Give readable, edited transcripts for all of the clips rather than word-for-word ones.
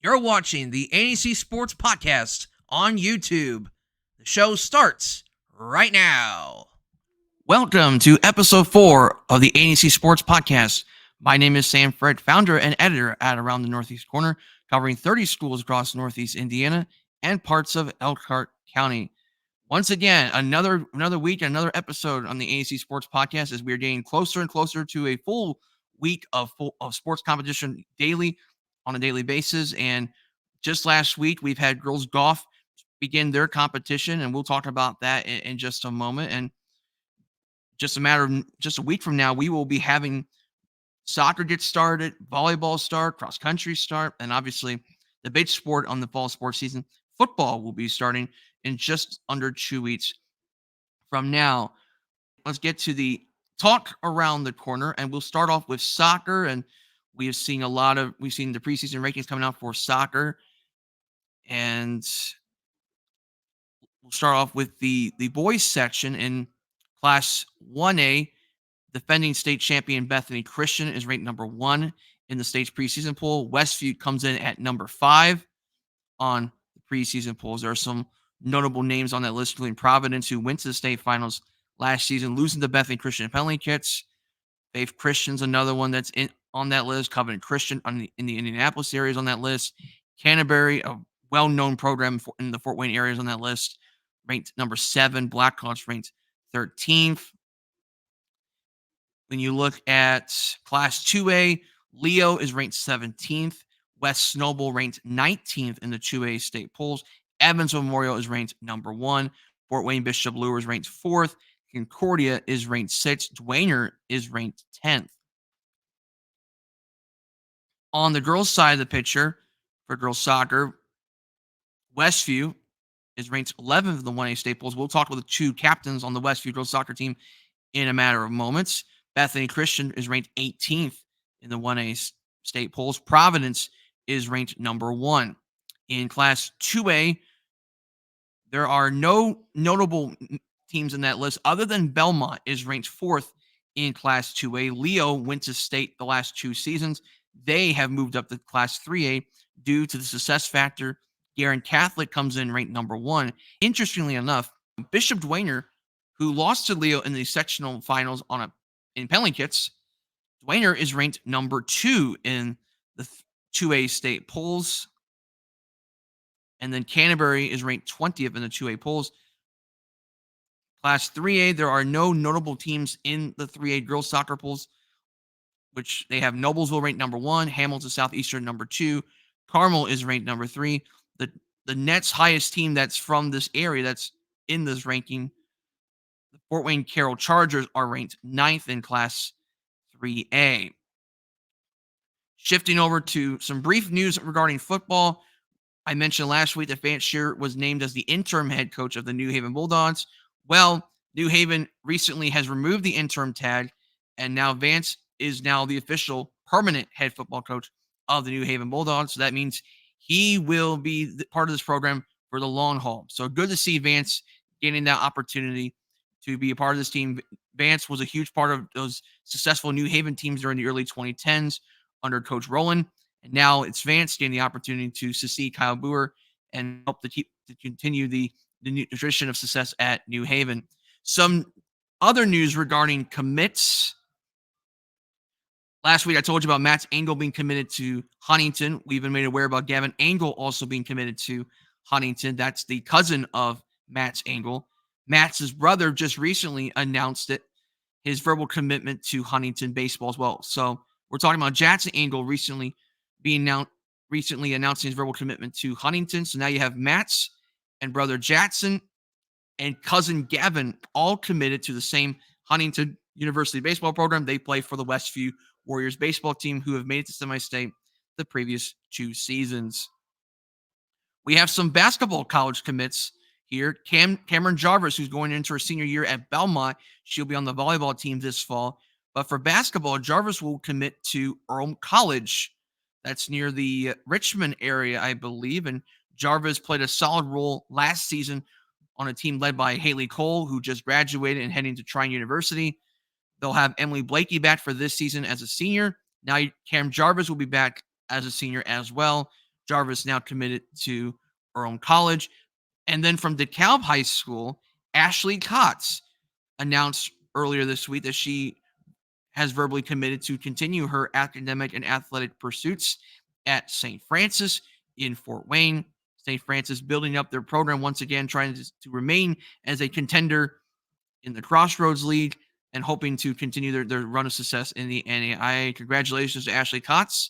You're watching the ANEC Sports Podcast on YouTube. The show starts right now. Welcome to episode 4 of the ANEC Sports Podcast. My name is Sam Fred, founder and editor at Around the Northeast Corner, covering 30 schools across Northeast Indiana and parts of Elkhart County. Once again, another week, another episode on the ANEC Sports Podcast as we are getting closer and closer to a full week of sports competition on a daily basis. And just last week, we've had girls golf begin their competition, and we'll talk about that in just a moment. And just a week from now, we will be having soccer get started, volleyball start, cross country start, and obviously the big sport on the fall sports season, football, will be starting in just under 2 weeks from now. Let's get to the talk around the corner, and we'll start off with soccer. And we've seen the preseason rankings coming out for soccer, and we'll start off with the boys section in Class 1A. Defending state champion Bethany Christian is ranked number 1 in the state's preseason poll. Westview comes in at number 5 on the preseason polls. There are some notable names on that list, including Providence, who went to the state finals last season, losing to Bethany Christian penalty kits. Faith Christian's another one that's on that list. Covenant Christian in the Indianapolis area is on that list. Canterbury, a well-known program in the Fort Wayne area, is on that list, ranked number 7. Blackhawks ranked 13th. When you look at Class 2A, Leo is ranked 17th. West Snowball ranked 19th in the 2A state polls. Evans Memorial is ranked number 1. Fort Wayne Bishop Lure is ranked 4th. Concordia is ranked 6th. Dwayner is ranked 10th. On the girls' side of the picture, for girls soccer, Westview is ranked 11th in the 1A state polls. We'll talk with the 2 captains on the Westview girls soccer team in a matter of moments. Bethany Christian is ranked 18th in the 1A state polls. Providence is ranked number 1. In Class 2A, there are no notable teams in that list other than Belmont is ranked 4th in Class 2A. Leo went to state the last 2 seasons. They have moved up to Class 3A due to the success factor. Guerin Catholic comes in ranked number 1. Interestingly enough, Bishop Dwayner, who lost to Leo in the sectional finals in penalty kits, Dwayner is ranked number 2 in the 2A state polls. And then Canterbury is ranked 20th in the 2A polls. Class 3A, there are no notable teams in the 3A girls soccer polls, which they have Noblesville ranked number 1, Hamilton Southeastern number 2, Carmel is ranked number 3. The next highest team that's from this area that's in this ranking, the Fort Wayne Carroll Chargers, are ranked 9th in Class 3A. Shifting over to some brief news regarding football. I mentioned last week that Vance Shearer was named as the interim head coach of the New Haven Bulldogs. Well, New Haven recently has removed the interim tag, and now Vance is now the official permanent head football coach of the New Haven Bulldogs. So that means he will be part of this program for the long haul. So good to see Vance getting that opportunity to be a part of this team. Vance was a huge part of those successful New Haven teams during the early 2010s under Coach Rowland. And now it's Vance getting the opportunity to succeed Kyle Boer and help to continue the tradition of success at New Haven. Some other news regarding commits. Last week, I told you about Matt's Engel being committed to Huntington. We've been made aware about Gavin Engel also being committed to Huntington. That's the cousin of Matt's Engel. Matt's brother just recently announced his verbal commitment to Huntington baseball as well. So we're talking about Jackson Engel recently announcing his verbal commitment to Huntington. So now you have Matt's and brother Jackson and cousin Gavin all committed to the same Huntington University baseball program. They play for the Westview Warriors baseball team, who have made it to semi-state the previous 2 seasons. We have some basketball college commits here. Cameron Jarvis, who's going into her senior year at Belmont, she'll be on the volleyball team this fall. But for basketball, Jarvis will commit to Earl College. That's near the Richmond area, I believe. And Jarvis played a solid role last season on a team led by Haley Cole, who just graduated and heading to Trine University. They'll have Emily Blakey back for this season as a senior. Now Cam Jarvis will be back as a senior as well Jarvis now committed to her own college. And then from DeKalb High School, Ashley Kotz announced earlier this week that she has verbally committed to continue her academic and athletic pursuits at St. Francis in Fort Wayne. St. Francis building up their program once again, trying to remain as a contender in the Crossroads League and hoping to continue their run of success in the NAIA. Congratulations to Ashley Kotz,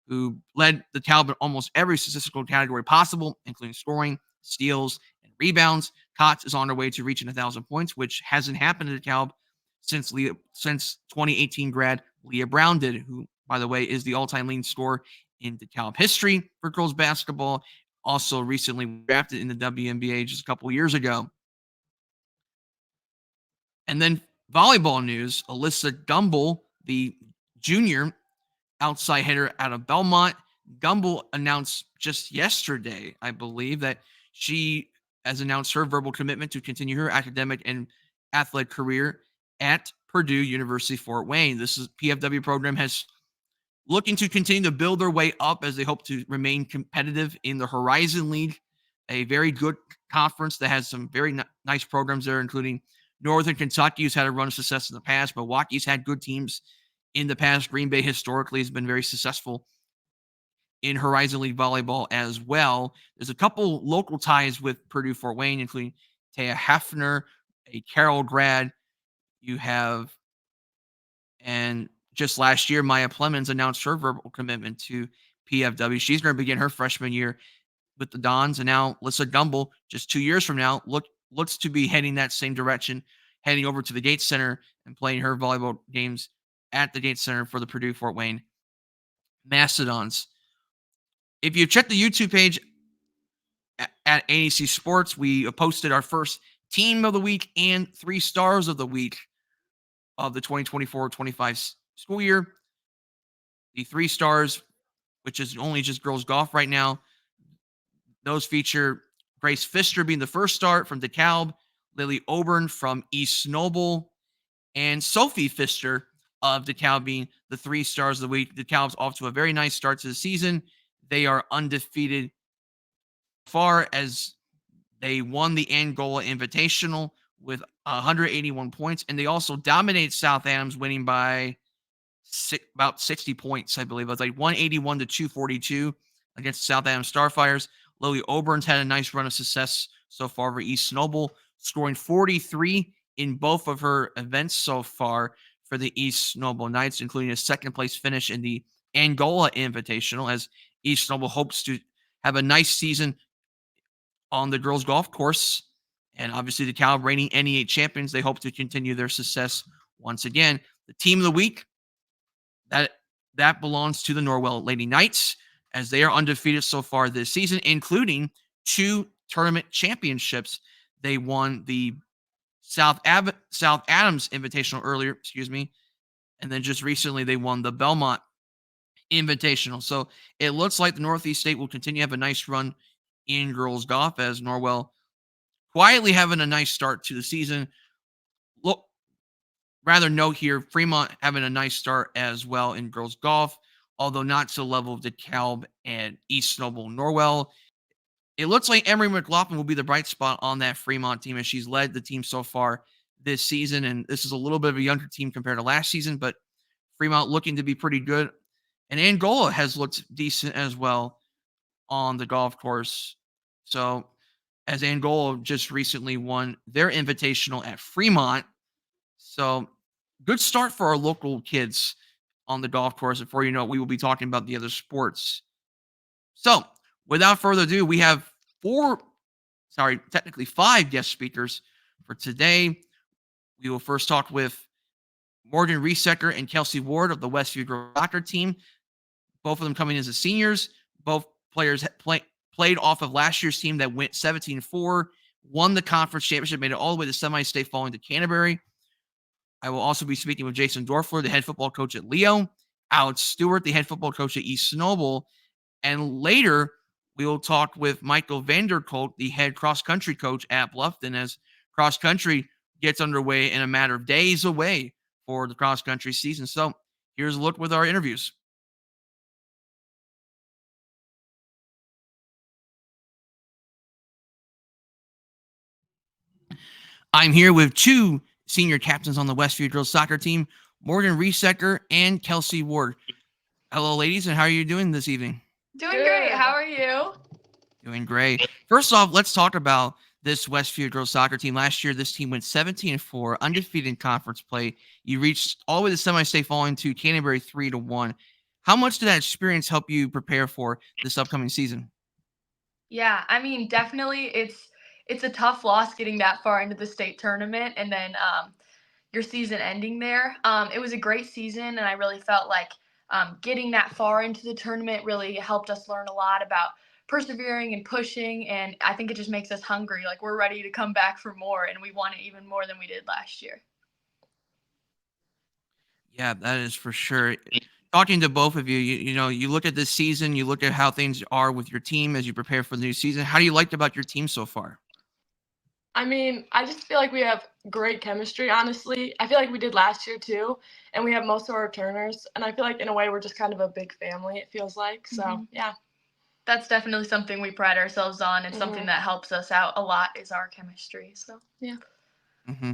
who led the Talbot almost every statistical category possible, including scoring, steals, and rebounds. Kotz is on her way to reaching 1,000 points, which hasn't happened to the Talbot since 2018 grad Leah Brown did, who, by the way, is the all-time leading scorer in DeKalb history for girls basketball. Also recently drafted in the WNBA just a couple years ago. And then volleyball news, Alyssa Gumbel, the junior outside hitter out of Belmont. Gumbel announced just yesterday, I believe, that she has announced her verbal commitment to continue her academic and athletic career at Purdue University Fort Wayne. This is PFW program has looking to continue to build their way up as they hope to remain competitive in the Horizon League, a very good conference that has some very nice programs there, including Northern Kentucky, who's had a run of success in the past. Milwaukee's had good teams in the past. Green Bay historically has been very successful in Horizon League volleyball as well. There's a couple local ties with Purdue Fort Wayne, including Taya Hefner, a Carroll grad. You have, and just last year, Maya Plemons announced her verbal commitment to PFW. She's going to begin her freshman year with the Dons, and now Alyssa Gumbel, just 2 years from now, looks to be heading that same direction, heading over to the Gates Center and playing her volleyball games at the Gates Center for the Purdue Fort Wayne Mastodons. If you check the YouTube page at ANEC Sports, we posted our first team of the week and 3 stars of the week of the 2024-25 school year. The 3 stars, which is only just girls golf right now, those feature Grace Pfister being the first start from DeKalb, Lily Oburn from East Noble, and Sophie Pfister of DeKalb being the 3 stars of the week. DeKalb's off to a very nice start to the season. They are undefeated far as they won the Angola Invitational with 181 points, and they also dominated South Adams, winning by about 60 points, I believe. It was like 181 to 242 against South Adams Starfires. Lily Oburn's had a nice run of success so far for East Noble, scoring 43 in both of her events so far for the East Noble Knights, including a second-place finish in the Angola Invitational, as East Noble hopes to have a nice season on the girls' golf course. And obviously, the Cal reigning NE8 champions, they hope to continue their success once again. The team of the week, that belongs to the Norwell Lady Knights, as they are undefeated so far this season, including 2 tournament championships. They won the South Adams Invitational earlier, and then just recently they won the Belmont Invitational. So it looks like the Northeast State will continue to have a nice run in girls golf, as Norwell quietly having a nice start to the season. Look, rather note here, Fremont having a nice start as well in girls golf, although not to the level of DeKalb and East Noble Norwell. It looks like Emery McLaughlin will be the bright spot on that Fremont team, as she's led the team so far this season. And this is a little bit of a younger team compared to last season, but Fremont looking to be pretty good. And Angola has looked decent as well on the golf course. So, as Angola just recently won their invitational at Fremont. So, good start for our local kids on the golf course. Before you know it, we will be talking about the other sports. So, without further ado, we have technically 5 guest speakers for today. We will first talk with Morgan Riegsecker and Kelsie Ward of the Westview girls soccer team. Both of them coming in as seniors. Both players played off of last year's team that went 17-4, won the conference championship, made it all the way to semi-state, falling to Canterbury. I will also be speaking with Jason Doerffler, the head football coach at Leo, Alex Stewart, the head football coach at East Noble, and later we will talk with Michael Vanderkolk, the head cross-country coach at Bluffton, as cross-country gets underway in a matter of days away for the cross-country season. So here's a look with our interviews. I'm here with two senior captains on the Westview girls soccer team, Morgan Riegsecker and Kelsie Ward. Hello, ladies, and how are you doing this evening? Doing great. How are you? Doing great. First off, let's talk about this Westview girls soccer team. Last year, this team went 17-4, undefeated in conference play. You reached all the way to semi-state, falling to Canterbury 3-1. How much did that experience help you prepare for this upcoming season? Yeah, I mean, definitely it's a tough loss getting that far into the state tournament and then your season ending there. It was a great season, and I really felt like getting that far into the tournament really helped us learn a lot about persevering and pushing, and I think it just makes us hungry. Like we're ready to come back for more, and we want it even more than we did last year. Yeah, that is for sure. Talking to both of you, you look at this season, you look at how things are with your team as you prepare for the new season. How do you like about your team so far? I mean, I just feel like we have great chemistry, honestly. I feel like we did last year too, and we have most of our returners. And I feel like in a way we're just kind of a big family, it feels like. So, yeah. That's definitely something we pride ourselves on, and something that helps us out a lot is our chemistry. So, yeah. hmm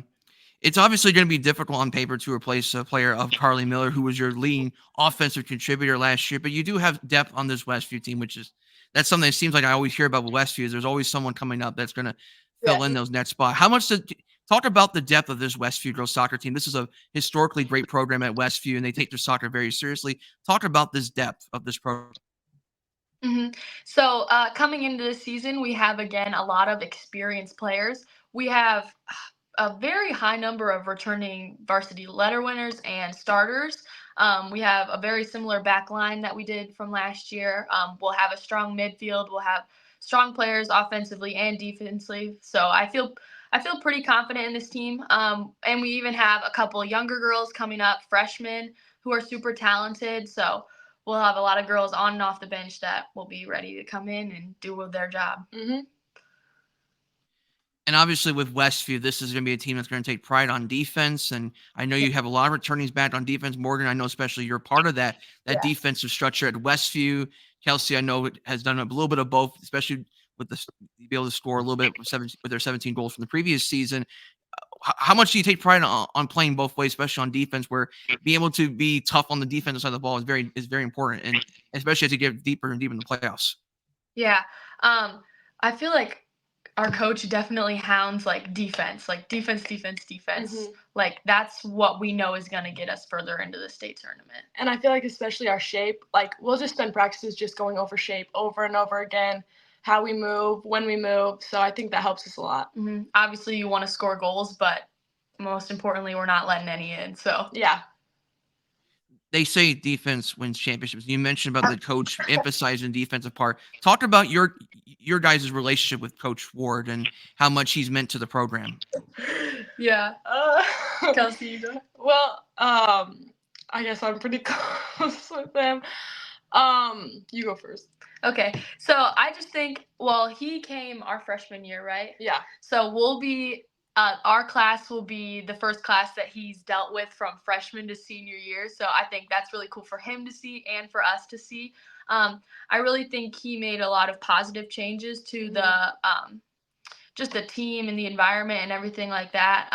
It's obviously going to be difficult on paper to replace a player of Carly Miller, who was your leading offensive contributor last year. But you do have depth on this Westview team, that's something that seems like I always hear about with Westview. Is there's always someone coming up that's going to fill in those net spot. How much talk about the depth of this Westview girls soccer team? This is a historically great program at Westview, and they take their soccer very seriously. Talk about this depth of this program. So coming into the season, we have again a lot of experienced players. We have a very high number of returning varsity letter winners and starters. We have a very similar back line that we did from last year. We'll have a strong midfield. We'll have strong players offensively and defensively. So I feel pretty confident in this team. And we even have a couple younger girls coming up, freshmen who are super talented. So we'll have a lot of girls on and off the bench that will be ready to come in and do their job. And obviously, with Westview, this is going to be a team that's going to take pride on defense. And I know you have a lot of returnees back on defense. Morgan, I know especially you're part of that defensive structure at Westview. Kelsie, I know has done a little bit of both, especially with the be able to score a little bit with their 17 goals from the previous season. How much do you take pride on playing both ways, especially on defense, where being able to be tough on the defensive side of the ball is very important, and especially as you get deeper and deeper in the playoffs. Yeah, I feel like our coach definitely hounds like defense, Like that's what we know is going to get us further into the state tournament. And I feel like especially our shape, like we'll just spend practices just going over shape over and over again, how we move, when we move. So I think that helps us a lot. Obviously, you want to score goals, but most importantly, we're not letting any in. So yeah. They say defense wins championships. You mentioned about the coach emphasizing the defensive part. Talk about your guys' relationship with Coach Ward and how much he's meant to the program. Yeah. Kelsie, you go. Well, I guess I'm pretty close with him. You go first. Okay. So I just think, well, he came our freshman year, right? Yeah. So we'll be our class will be the first class that he's dealt with from freshman to senior year. So I think that's really cool for him to see and for us to see. I really think he made a lot of positive changes to the just the team and the environment and everything like that.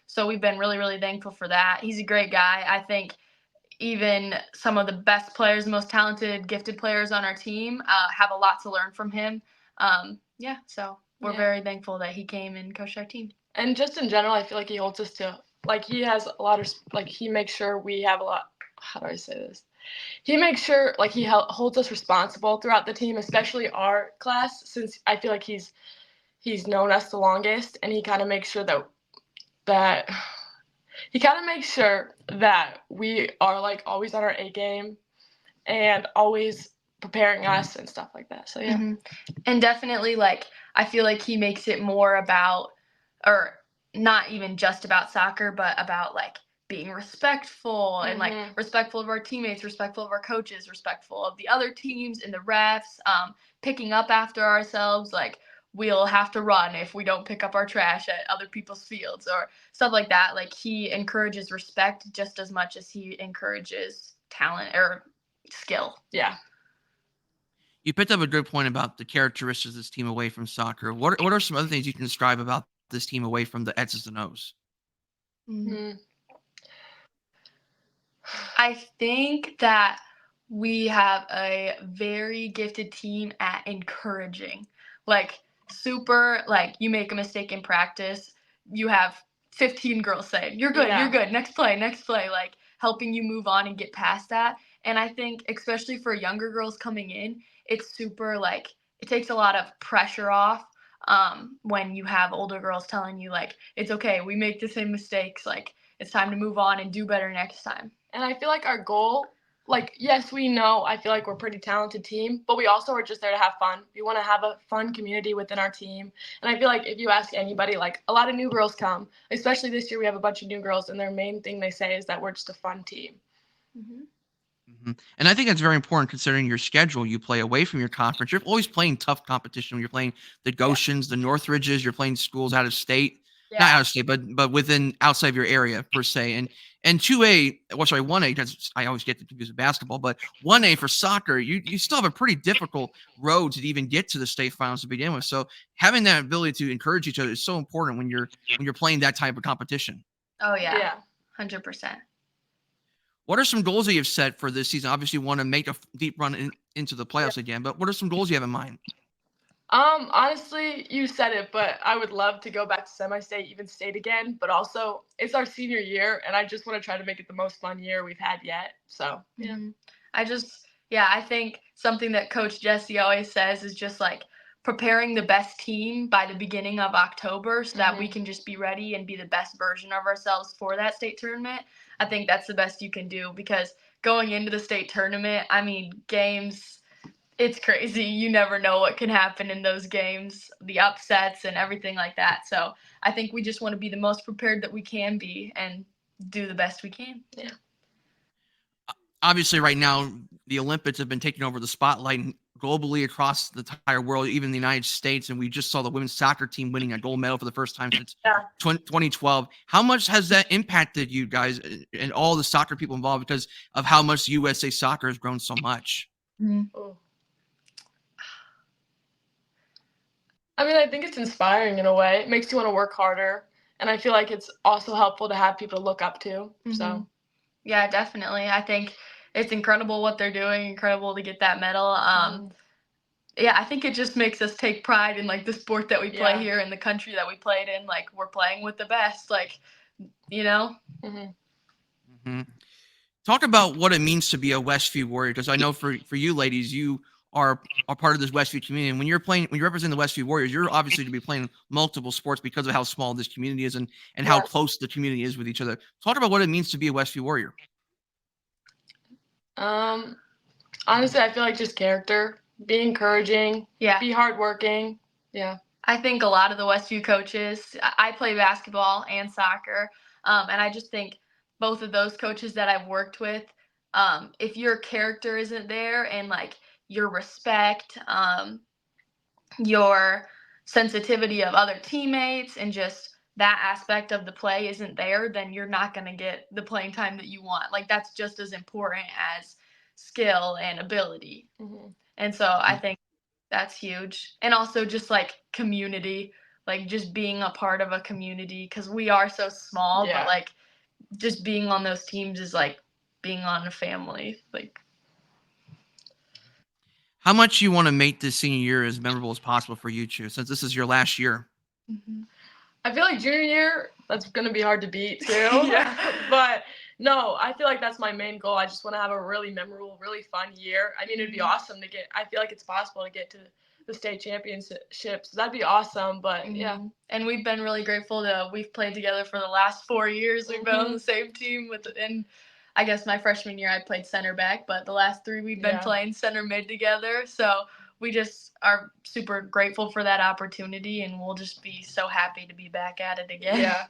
So we've been really, really thankful for that. He's a great guy. I think even some of the best players, the most talented, gifted players on our team have a lot to learn from him. So we're very thankful that he came and coached our team. And just in general, I feel like he holds us to, like, he has a lot of, like, he makes sure we have a lot, how do I say this? He makes sure, like, he holds us responsible throughout the team, especially our class, since I feel like he's known us the longest, and he kind of makes sure that we are, like, always on our A game and always preparing us and stuff like that. So, yeah. And definitely, like, I feel like he makes it more about, or not even just about soccer, but about like being respectful and like respectful of our teammates, respectful of our coaches, respectful of the other teams and the refs, picking up after ourselves. Like we'll have to run if we don't pick up our trash at other people's fields or stuff like that. Like he encourages respect just as much as he encourages talent or skill. Yeah. You picked up a good point about the characteristics of this team away from soccer. What are some other things you can describe about this team away from the X's and O's? Mm. I think that we have a very gifted team at encouraging. Like, super, like, you make a mistake in practice, you have 15 girls saying, "You're good, you're good, next play, like, helping you move on and get past that. And I think, especially for younger girls coming in, it's super, like, it takes a lot of pressure off when you have older girls telling you, like, it's okay, we make the same mistakes, like, it's time to move on and do better next time. And I feel like our goal, like, yes, we know, I feel like we're a pretty talented team, but we also are just there to have fun. We want to have a fun community within our team. And I feel like if you ask anybody, like, a lot of new girls come, especially this year, we have a bunch of new girls, and their main thing they say is that we're just a fun team. Mm-hmm. And I think that's very important considering your schedule. You play away from your conference. You're always playing tough competition. You're playing the Goshens, the Northridges. You're playing schools out of state, not out of state, but within outside of your area per se. And 2A, well, sorry, 1A. That's, I always get confused with basketball, but 1A for soccer, you still have a pretty difficult road to even get to the state finals to begin with. So having that ability to encourage each other is so important when you're playing that type of competition. Oh yeah, 100%. What are some goals that you've set for this season? Obviously, you want to make a deep run into the playoffs again, but what are some goals you have in mind? Honestly, you said it, but I would love to go back to semi-state, even state again. But also, it's our senior year, and I just want to try to make it the most fun year we've had yet. So, yeah. I think something that Coach Jesse always says is just like preparing the best team by the beginning of October so that we can just be ready and be the best version of ourselves for that state tournament. I think that's the best you can do because going into the state tournament, I mean, games, it's crazy. You never know what can happen in those games, the upsets and everything like that. So I think we just want to be the most prepared that we can be and do the best we can. Yeah. Obviously, right now, the Olympics have been taking over the spotlight globally across the entire world, even the United States. And we just saw the women's soccer team winning a gold medal for the first time since 2012. How much has that impacted you guys and all the soccer people involved because of how much USA soccer has grown so much? Oh. I mean, I think it's inspiring in a way. It makes you want to work harder. And I feel like it's also helpful to have people to look up to. So, yeah, definitely. I think it's incredible what they're doing, incredible to get that medal. I think it just makes us take pride in like the sport that we play here in the country that we played in. Like we're playing with the best, like, you know? Talk about what it means to be a Westview Warrior, because I know for you ladies, you are a part of this Westview community. And when you represent the Westview Warriors, you're obviously to be playing multiple sports because of how small this community is and how close the community is with each other. Talk about what it means to be a Westview Warrior. Honestly, I feel like just character, be encouraging, be hardworking. Yeah. I think a lot of the Westview coaches, I play basketball and soccer, and I just think both of those coaches that I've worked with, if your character isn't there and like your respect, your sensitivity of other teammates and just that aspect of the play isn't there, then you're not going to get the playing time that you want. Like that's just as important as skill and ability. And so I think that's huge. And also just like community, like just being a part of a community because we are so small, but like just being on those teams is like being on a family. Like, how much you want to make this senior year as memorable as possible for you two, since this is your last year? I feel like junior year, that's going to be hard to beat too. But no, I feel like that's my main goal. I just want to have a really memorable, really fun year. I mean, it'd be awesome to get, I feel like it's possible to get to the state championships. That'd be awesome, but yeah. And we've been really grateful we've played together for the last 4 years. We've been on the same team and I guess my freshman year I played center back, but the last 3 we've been playing center mid together. So we just are super grateful for that opportunity, and we'll just be so happy to be back at it again. Yeah.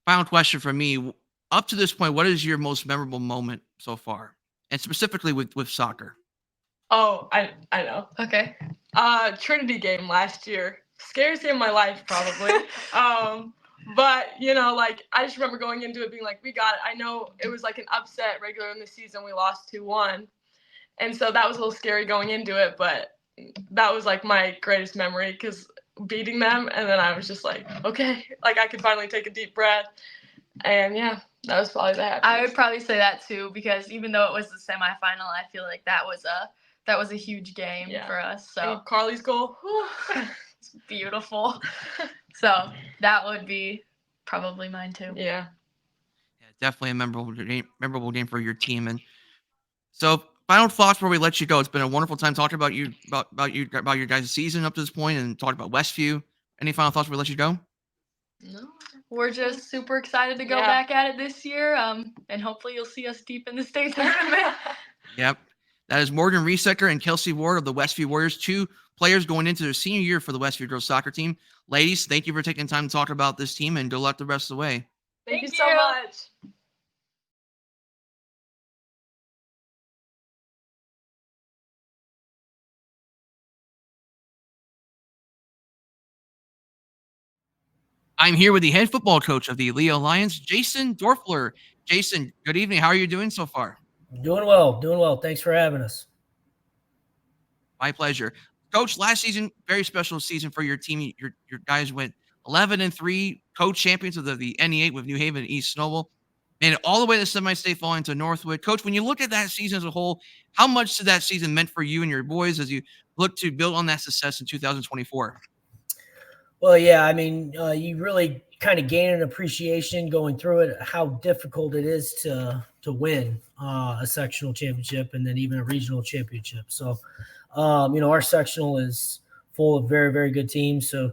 Final question for me. Up to this point, what is your most memorable moment so far? And specifically with soccer? Oh, I know. Okay. Trinity game last year. Scariest game of my life, probably. But, you know, like, I just remember going into it being like, we got it. I know it was like an upset regular in the season. We lost 2-1. And so that was a little scary going into it, but that was like my greatest memory because beating them, and then I was just like, okay, like I could finally take a deep breath. And yeah, that was probably the happiest. I would probably say that too, because even though it was the semifinal, I feel like that was a huge game for us. So and Carly's goal, it's beautiful. So that would be probably mine too. Yeah, definitely a memorable game for your team. And so, final thoughts before we let you go. It's been a wonderful time talking about you about your guys' season up to this point, and talking about Westview. Any final thoughts before we let you go? No, we're just super excited to go back at it this year. And hopefully you'll see us deep in the state tournament. Yep. That is Morgan Riegsecker and Kelsie Ward of the Westview Warriors, 2 players going into their senior year for the Westview girls soccer team. Ladies, thank you for taking time to talk about this team, and good luck the rest of the way. Thank you so much. I'm here with the head football coach of the Leo Lions, Jason Doerffler. Jason, good evening. How are you doing so far? Doing well. Thanks for having us. My pleasure. Coach, last season, very special season for your team. Your guys went 11-3, co-champions of the NE8 with New Haven and East Snowball, made it all the way to the semi-state falling to Northwood. Coach, when you look at that season as a whole, how much did that season meant for you and your boys as you look to build on that success in 2024? Well, yeah, I mean, you really kind of gain an appreciation going through it, how difficult it is to win a sectional championship and then even a regional championship. So, our sectional is full of very, very good teams. So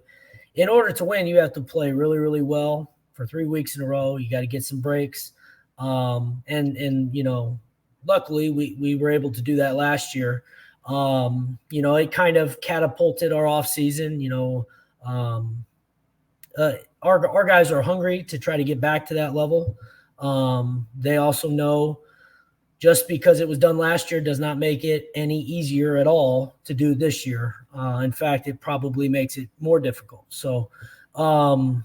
in order to win, you have to play really, really well for 3 weeks in a row. You got to get some breaks. Luckily we were able to do that last year. It kind of catapulted our off season, our guys are hungry to try to get back to that level. They also know just because it was done last year does not make it any easier at all to do this year. In fact, it probably makes it more difficult. So, we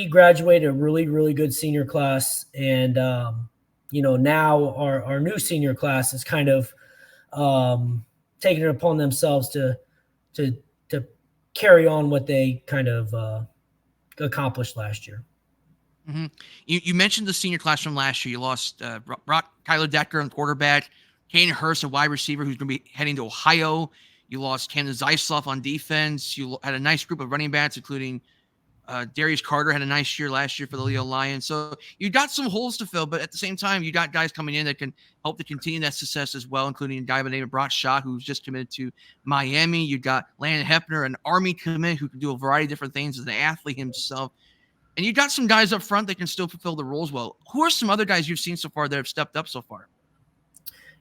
graduated a really, really good senior class. And, now our new senior class is kind of taking it upon themselves to carry on what they kind of accomplished last year. Mm-hmm. You mentioned the senior class from last year. You lost Kyler Decker on quarterback, Kane Hurst, a wide receiver who's going to be heading to Ohio. You lost Camden Zeisloff on defense. You had a nice group of running backs, including Darius Carter had a nice year last year for the Leo Lions. So you got some holes to fill, but at the same time, you got guys coming in that can help to continue that success as well, including a guy by the name of Brock Shaw, who's just committed to Miami. You got Landon Hepner, an Army commit who can do a variety of different things as an athlete himself. And you got some guys up front that can still fulfill the roles well. Who are some other guys you've seen so far that have stepped up so far?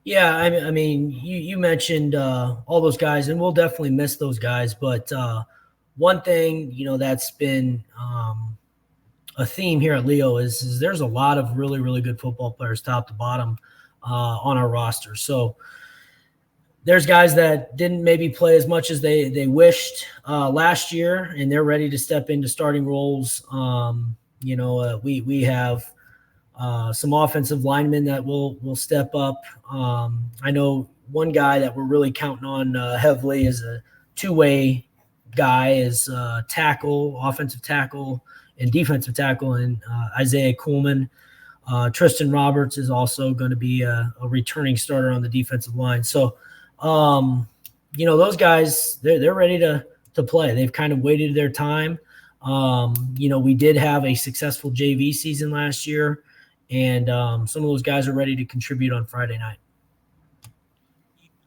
Yeah, I mean, you mentioned all those guys, and we'll definitely miss those guys. But one thing, that's been a theme here at Leo is there's a lot of really, really good football players, top to bottom, on our roster. So there's guys that didn't maybe play as much as they wished last year, and they're ready to step into starting roles. We have some offensive linemen that will step up. I know one guy that we're really counting on heavily is a two-way guy, is offensive tackle and defensive tackle, and Isaiah Coleman. Tristan Roberts is also going to be a returning starter on the defensive line. So, those guys, they're ready to play. They've kind of waited their time. We did have a successful JV season last year, and some of those guys are ready to contribute on Friday night.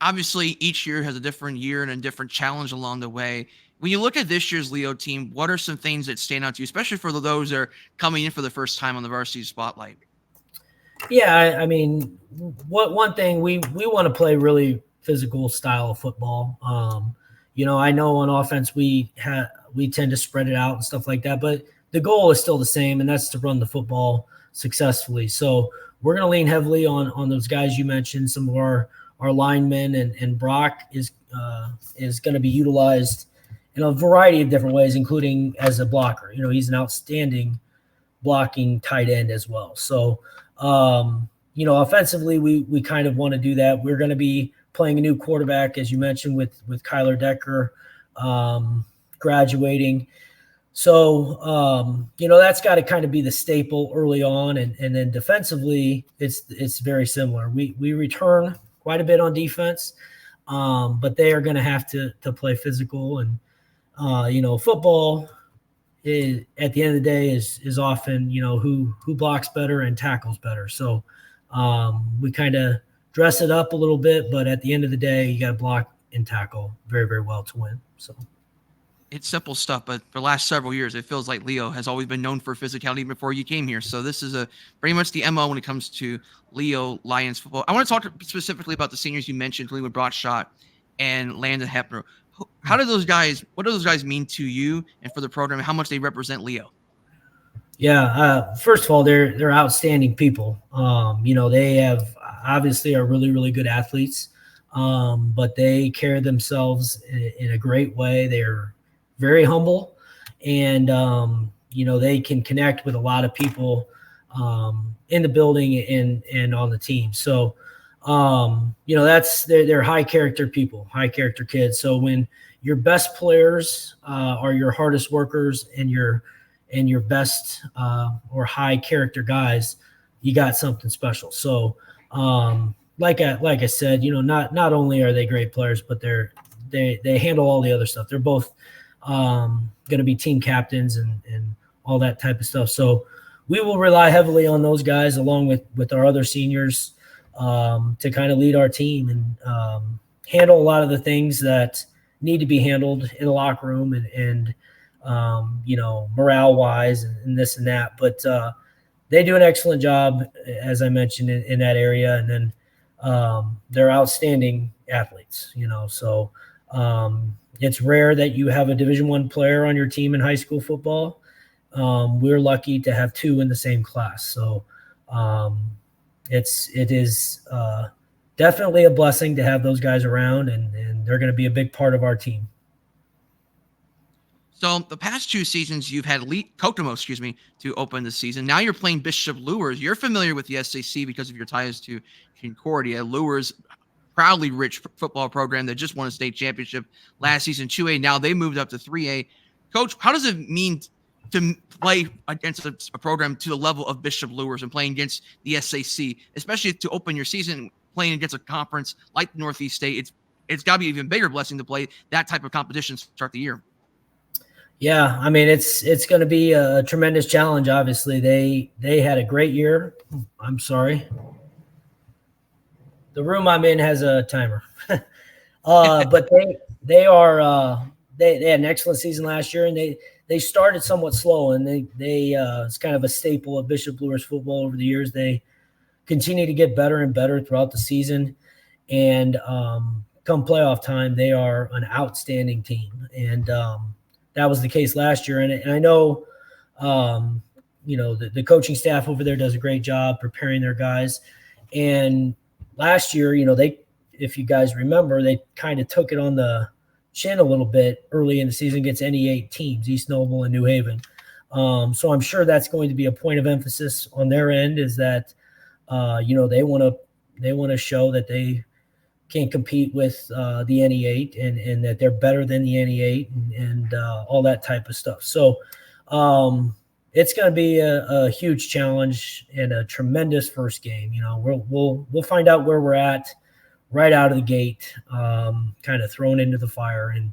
Obviously, each year has a different year and a different challenge along the way. When you look at this year's Leo team, what are some things that stand out to you, especially for those that are coming in for the first time on the varsity spotlight? Yeah, I mean, one thing we want to play really physical style of football. I know on offense we tend to spread it out and stuff like that, but the goal is still the same, and that's to run the football successfully. So we're going to lean heavily on those guys you mentioned. Some of our linemen, and Brock is going to be utilized in a variety of different ways, including as a blocker. He's an outstanding blocking tight end as well. So, offensively, we kind of want to do that. We're going to be playing a new quarterback, as you mentioned, with Kyler Decker. graduating. So, that's got to kind of be the staple early on. And then defensively, it's very similar. We return quite a bit on defense, but they are going to have to play physical. And, football at the end of the day is often, who blocks better and tackles better. So we kind of dress it up a little bit, but at the end of the day, you got to block and tackle very, very well to win. So it's simple stuff, but for the last several years, it feels like Leo has always been known for physicality before you came here. So this is pretty much the MO when it comes to Leo Lions football. I want to talk specifically about the seniors you mentioned, Greenwood Broadshot and Landon Hepner. What do those guys mean to you and for the program, and how much they represent Leo? Yeah, first of all, they're outstanding people. They have obviously are really, really good athletes, but they carry themselves in a great way. They're very humble, and they can connect with a lot of people in the building and on the team. So they're high character people, high character kids. So when your best players are your hardest workers and your best or high character guys, you got something special. So like I said, not only are they great players, but they handle all the other stuff. They're both going to be team captains and all that type of stuff. So we will rely heavily on those guys along with our other seniors to kind of lead our team and handle a lot of the things that need to be handled in the locker room and morale wise and this and that. But they do an excellent job, as I mentioned, in that area. And then they're outstanding athletes, so it's rare that you have a Division I player on your team in high school football. We're lucky to have two in the same class. So it is definitely a blessing to have those guys around, and they're going to be a big part of our team. So the past two seasons, you've had Kokomo, to open the season. Now you're playing Bishop Luers. You're familiar with the SAC because of your ties to Concordia. Luers, proudly rich football program that just won a state championship last season, 2A. Now they moved up to 3A. Coach, how does it mean to play against a program to the level of Bishop Luers and playing against the SAC, especially to open your season playing against a conference like Northeast State? It's got to be an even bigger blessing to play that type of competition to start the year. Yeah, I mean, it's going to be a tremendous challenge. Obviously, they had a great year. I'm sorry. The room I'm in has a timer. But they had an excellent season last year, and they started somewhat slow, and they it's kind of a staple of Bishop Luers football over the years. They continue to get better and better throughout the season, and come playoff time, they are an outstanding team. And that was the case last year. And I know, the coaching staff over there does a great job preparing their guys. And last year, if you guys remember, they kind of took it on the chin a little bit early in the season against any 8 teams, East Noble and New Haven. So I'm sure that's going to be a point of emphasis on their end, is that, they want to show that they can compete with the NE8 and that they're better than the NE8 and all that type of stuff. So it's going to be a huge challenge and a tremendous first game. We'll find out where we're at right out of the gate, kind of thrown into the fire. And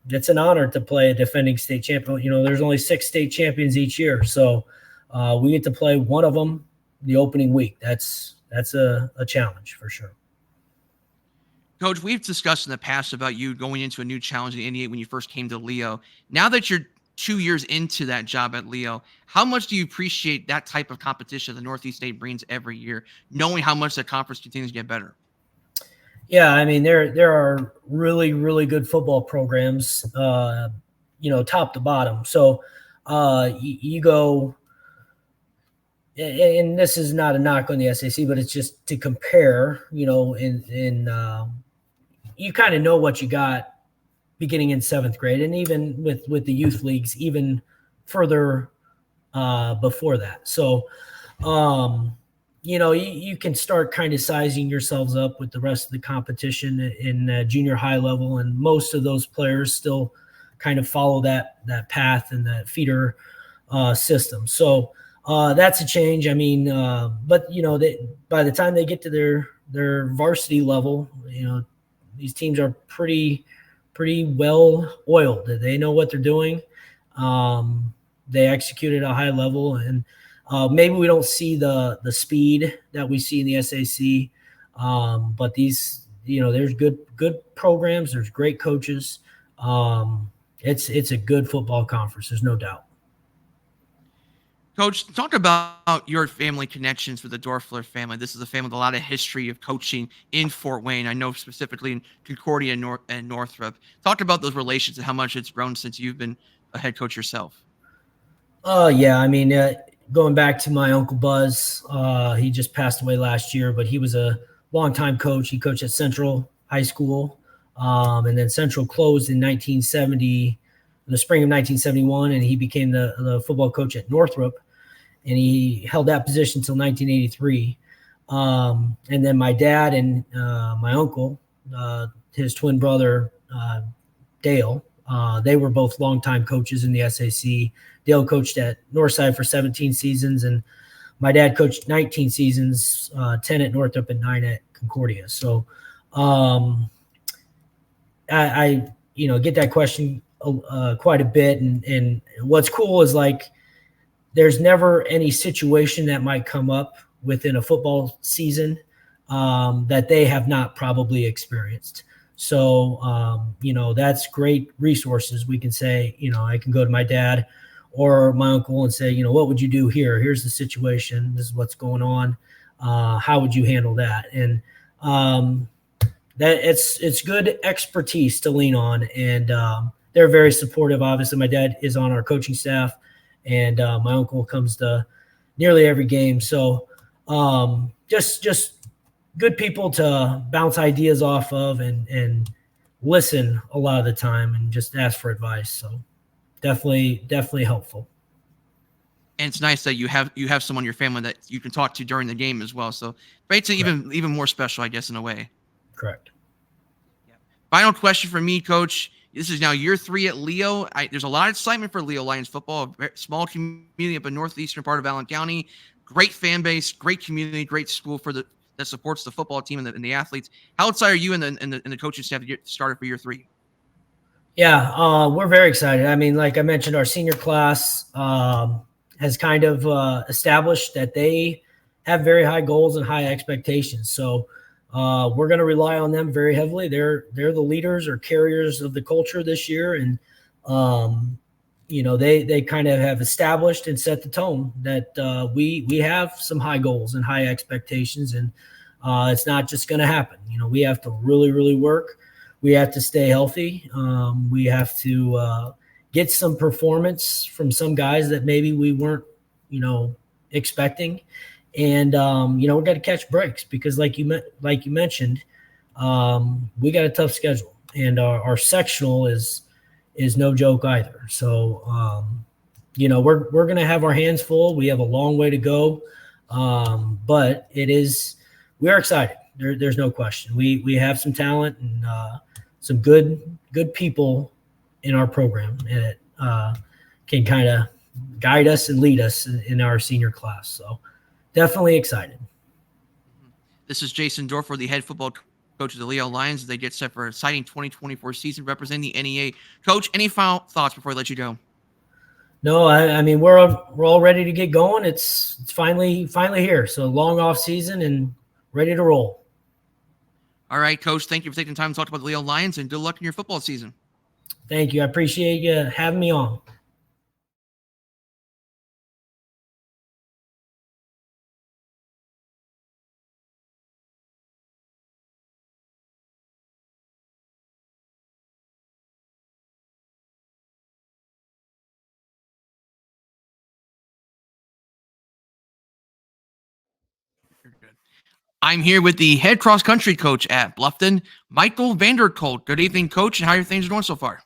it's an honor to play a defending state champion. There's only 6 state champions each year. So we get to play one of them the opening week. That's a challenge for sure. Coach, we've discussed in the past about you going into a new challenge in the NE8 when you first came to Leo. Now that you're 2 years into that job at Leo, how much do you appreciate that type of competition the Northeast State brings every year, knowing how much the conference continues to get better? Yeah, I mean, there are really, really good football programs, top to bottom. So you go, and this is not a knock on the SAC, but it's just to compare, you kind of know what you got beginning in 7th grade, and even with the youth leagues, even further before that. So, you can start kind of sizing yourselves up with the rest of the competition in junior high level, and most of those players still kind of follow that path and that feeder system. So that's a change. I mean, but by the time they get to their varsity level, these teams are pretty well oiled. They know what they're doing. They execute at a high level, and maybe we don't see the speed that we see in the SAC, but these, there's good programs. There's great coaches. It's a good football conference. There's no doubt. Coach, talk about your family connections with the Doerffler family. This is a family with a lot of history of coaching in Fort Wayne. I know specifically in Concordia and Northrop. Talk about those relations and how much it's grown since you've been a head coach yourself. Yeah, I mean, going back to my Uncle Buzz, he just passed away last year, but he was a longtime coach. He coached at Central High School, and then Central closed in 1970, in the spring of 1971, and he became the football coach at Northrop, and he held that position until 1983. And then my dad and my uncle, his twin brother, Dale, they were both longtime coaches in the SAC. Dale coached at Northside for 17 seasons, and my dad coached 19 seasons, 10 at Northrop and 9 at Concordia. So I get that question quite a bit. And what's cool is, like, there's never any situation that might come up within a football season that they have not probably experienced. So, that's great resources. We can say, I can go to my dad or my uncle and say, what would you do here? Here's the situation. This is what's going on. How would you handle that? And that it's good expertise to lean on. And they're very supportive. Obviously, my dad is on our coaching staff, and my uncle comes to nearly every game. So just good people to bounce ideas off of and listen a lot of the time and just ask for advice. So definitely helpful. And it's nice that you have someone in your family that you can talk to during the game as well. So makes it even more special, I guess, in a way. Correct. Yeah. Final question for me, Coach. This is now year 3 at Leo. There's a lot of excitement for Leo Lions football. A small community up in northeastern part of Allen County. Great fan base, great community, great school that supports the football team and the athletes. How excited are you and the coaching staff to get started for year 3? Yeah, we're very excited. I mean, like I mentioned, our senior class has kind of established that they have very high goals and high expectations. So we're going to rely on them very heavily. They're the leaders or carriers of the culture this year, and they kind of have established and set the tone that we have some high goals and high expectations, and it's not just going to happen. We have to really, really work. We have to stay healthy. We have to get some performance from some guys that maybe we weren't, expecting. And, we got to catch breaks because like you mentioned, we got a tough schedule, and our sectional is no joke either. So, we're going to have our hands full. We have a long way to go. But we are excited. There's no question. We have some talent and some good people in our program that can kind of guide us and lead us in our senior class. So definitely excited. This is Jason Doerffler, the head football coach of the Leo Lions, as they get set for an exciting 2024 season representing the NEA. Coach, any final thoughts before I let you go? No, I mean, we're all ready to get going. It's finally here. So long off season and ready to roll. All right, Coach, thank you for taking the time to talk about the Leo Lions, and good luck in your football season. Thank you. I appreciate you having me on. You're good. I'm here with the head cross country coach at Bluffton, Michael Vanderkolk. Good evening, Coach, and how are things going so far?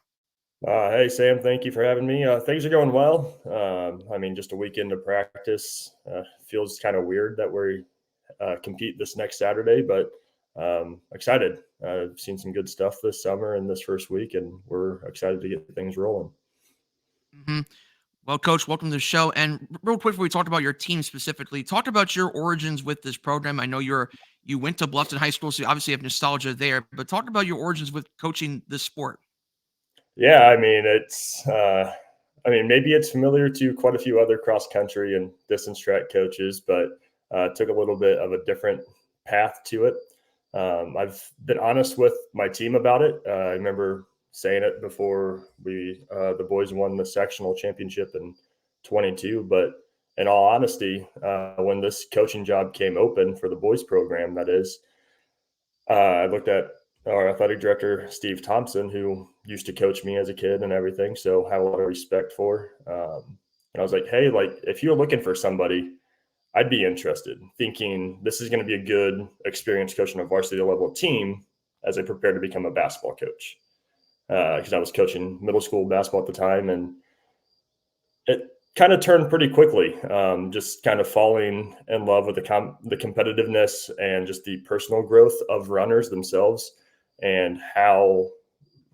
Hey, Sam. Thank you for having me. Things are going well. Just a weekend of practice. Feels kind of weird that we compete this next Saturday, but excited. I've seen some good stuff this summer and this first week, and we're excited to get things rolling. Mm-hmm. Well, Coach, welcome to the show. And real quick, before we talk about your team specifically, talk about your origins with this program. I know you went to Bluffton High School, so you obviously have nostalgia there. But talk about your origins with coaching this sport. Yeah, I mean, maybe it's familiar to quite a few other cross country and distance track coaches, but took a little bit of a different path to it. I've been honest with my team about it. I remember saying it before the boys won the sectional championship in 22. But in all honesty, when this coaching job came open for the boys program, that is, I looked at our athletic director, Steve Thompson, who used to coach me as a kid and everything. So I have a lot of respect for. And I was like, hey, like if you're looking for somebody, I'd be interested, thinking this is going to be a good experience coaching a varsity level team as I prepare to become a basketball coach. Because I was coaching middle school basketball at the time, and it kind of turned pretty quickly. Just kind of falling in love with the competitiveness and just the personal growth of runners themselves, and how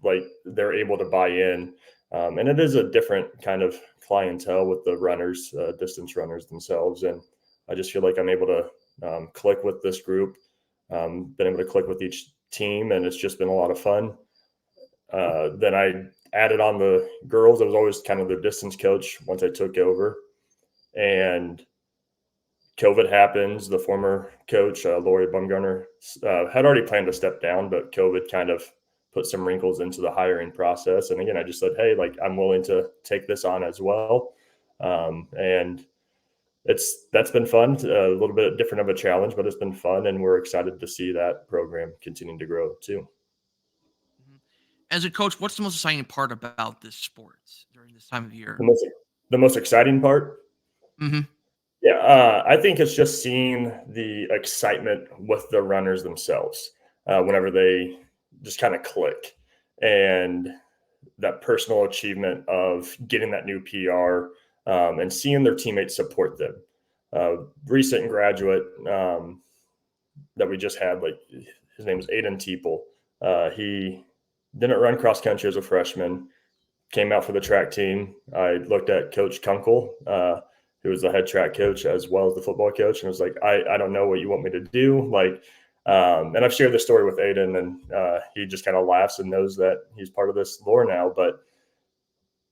like they're able to buy in. And it is a different kind of clientele with the runners, distance runners themselves, and I just feel like I'm able to click with this group, been able to click with each team, and it's just been a lot of fun. Then I added on the girls. I was always kind of their distance coach once I took over, and COVID happens. The former coach, Lori Bumgarner, had already planned to step down, but COVID kind of put some wrinkles into the hiring process. And again, I just said, hey, like I'm willing to take this on as well. And that's been fun, a little bit different of a challenge, but it's been fun. And we're excited to see that program continuing to grow too. As a coach, what's the most exciting part about this sport during this time of year? The most exciting part? Mm-hmm. Yeah, I think it's just seeing the excitement with the runners themselves whenever they just kind of click, and that personal achievement of getting that new PR and seeing their teammates support them. Recent graduate that we just had, like his name is Aiden Teeple. He didn't run cross country as a freshman, came out for the track team. I looked at Coach Kunkel, who was the head track coach as well as the football coach, and was like, I don't know what you want me to do. Like, and I've shared this story with Aiden, and he just kind of laughs and knows that he's part of this lore now. But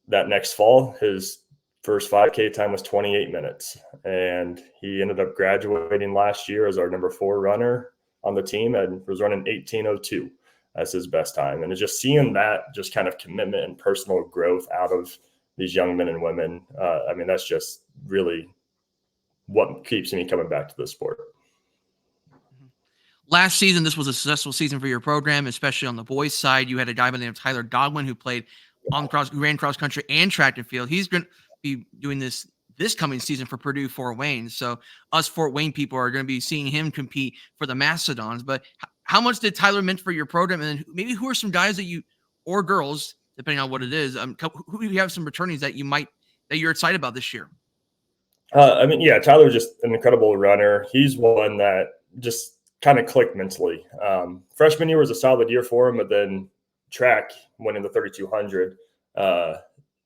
that next fall, his first 5K time was 28 minutes, and he ended up graduating last year as our number 4 runner on the team and was running 18:02 as his best time. And it's just seeing that just kind of commitment and personal growth out of these young men and women. I mean, that's just really what keeps me coming back to the sport. Last season, this was a successful season for your program, especially on the boys' side. You had a guy by the name of Tyler Godwin who played who ran cross country and track and field. He's going to be doing this coming season for Purdue Fort Wayne. So us Fort Wayne people are going to be seeing him compete for the Mastodons. But how much did Tyler meant for your program? And then maybe who are some guys that you, or girls, depending on what it is, who do you have some returnees that you're excited about this year? I mean, yeah, Tyler's just an incredible runner. He's one that just kind of clicked mentally. Freshman year was a solid year for him, but then track went into 3,200,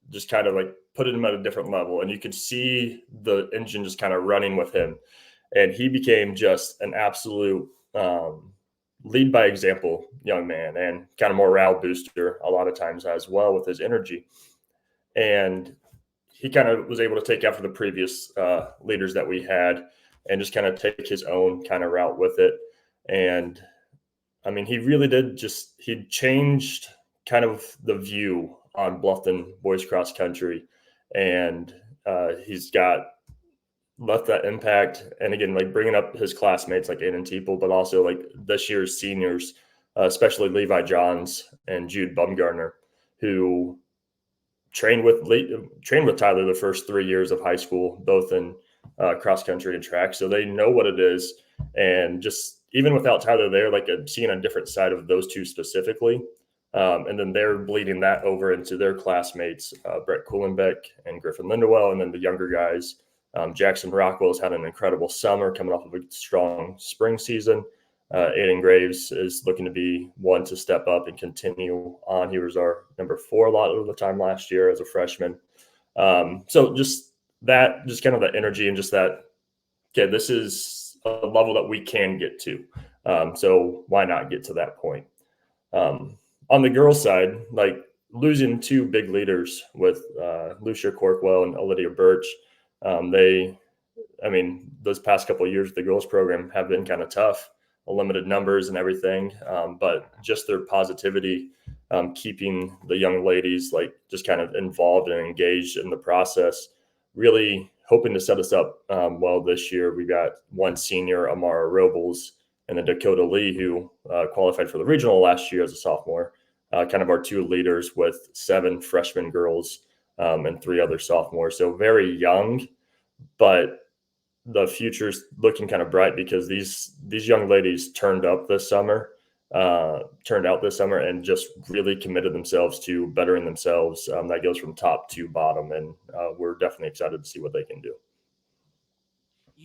just kind of like put him at a different level. And you could see the engine just kind of running with him. And he became just an absolute lead by example young man, and kind of morale booster a lot of times as well with his energy. And he kind of was able to take after the previous leaders that we had and just kind of take his own kind of route with it. And I mean, he really did he changed kind of the view on Bluffton boys cross country. And he's left that impact. And again, like bringing up his classmates like Aiden Teeple, but also like this year's seniors, especially Levi Johns and Jude Bumgarner, who trained with Tyler the first 3 years of high school, both in cross country and track. So they know what it is. And just even without Tyler there, like seeing a different side of those two specifically. And then they're bleeding that over into their classmates, Brett Kuhlenbeck and Griffin Lindewell, and then the younger guys, Jackson Rockwell's had an incredible summer coming off of a strong spring season. Aiden Graves is looking to be one to step up and continue on. He was our number 4 a lot of the time last year as a freshman. So just kind of the energy and just that, okay, this is a level that we can get to. So why not get to that point? On the girls' side, like losing 2 big leaders with Lucia Corkwell and Olivia Birch, those past couple of years, the girls program have been kind of tough, limited numbers and everything. But just their positivity, keeping the young ladies like just kind of involved and engaged in the process, really hoping to set us up well this year. We got one senior, Amara Robles, and then Dakota Lee, who qualified for the regional last year as a sophomore, kind of our 2 leaders with 7 freshman girls and 3 other sophomores. So very young, but the future's looking kind of bright because these young ladies turned out this summer and just really committed themselves to bettering themselves. That goes from top to bottom, and we're definitely excited to see what they can do.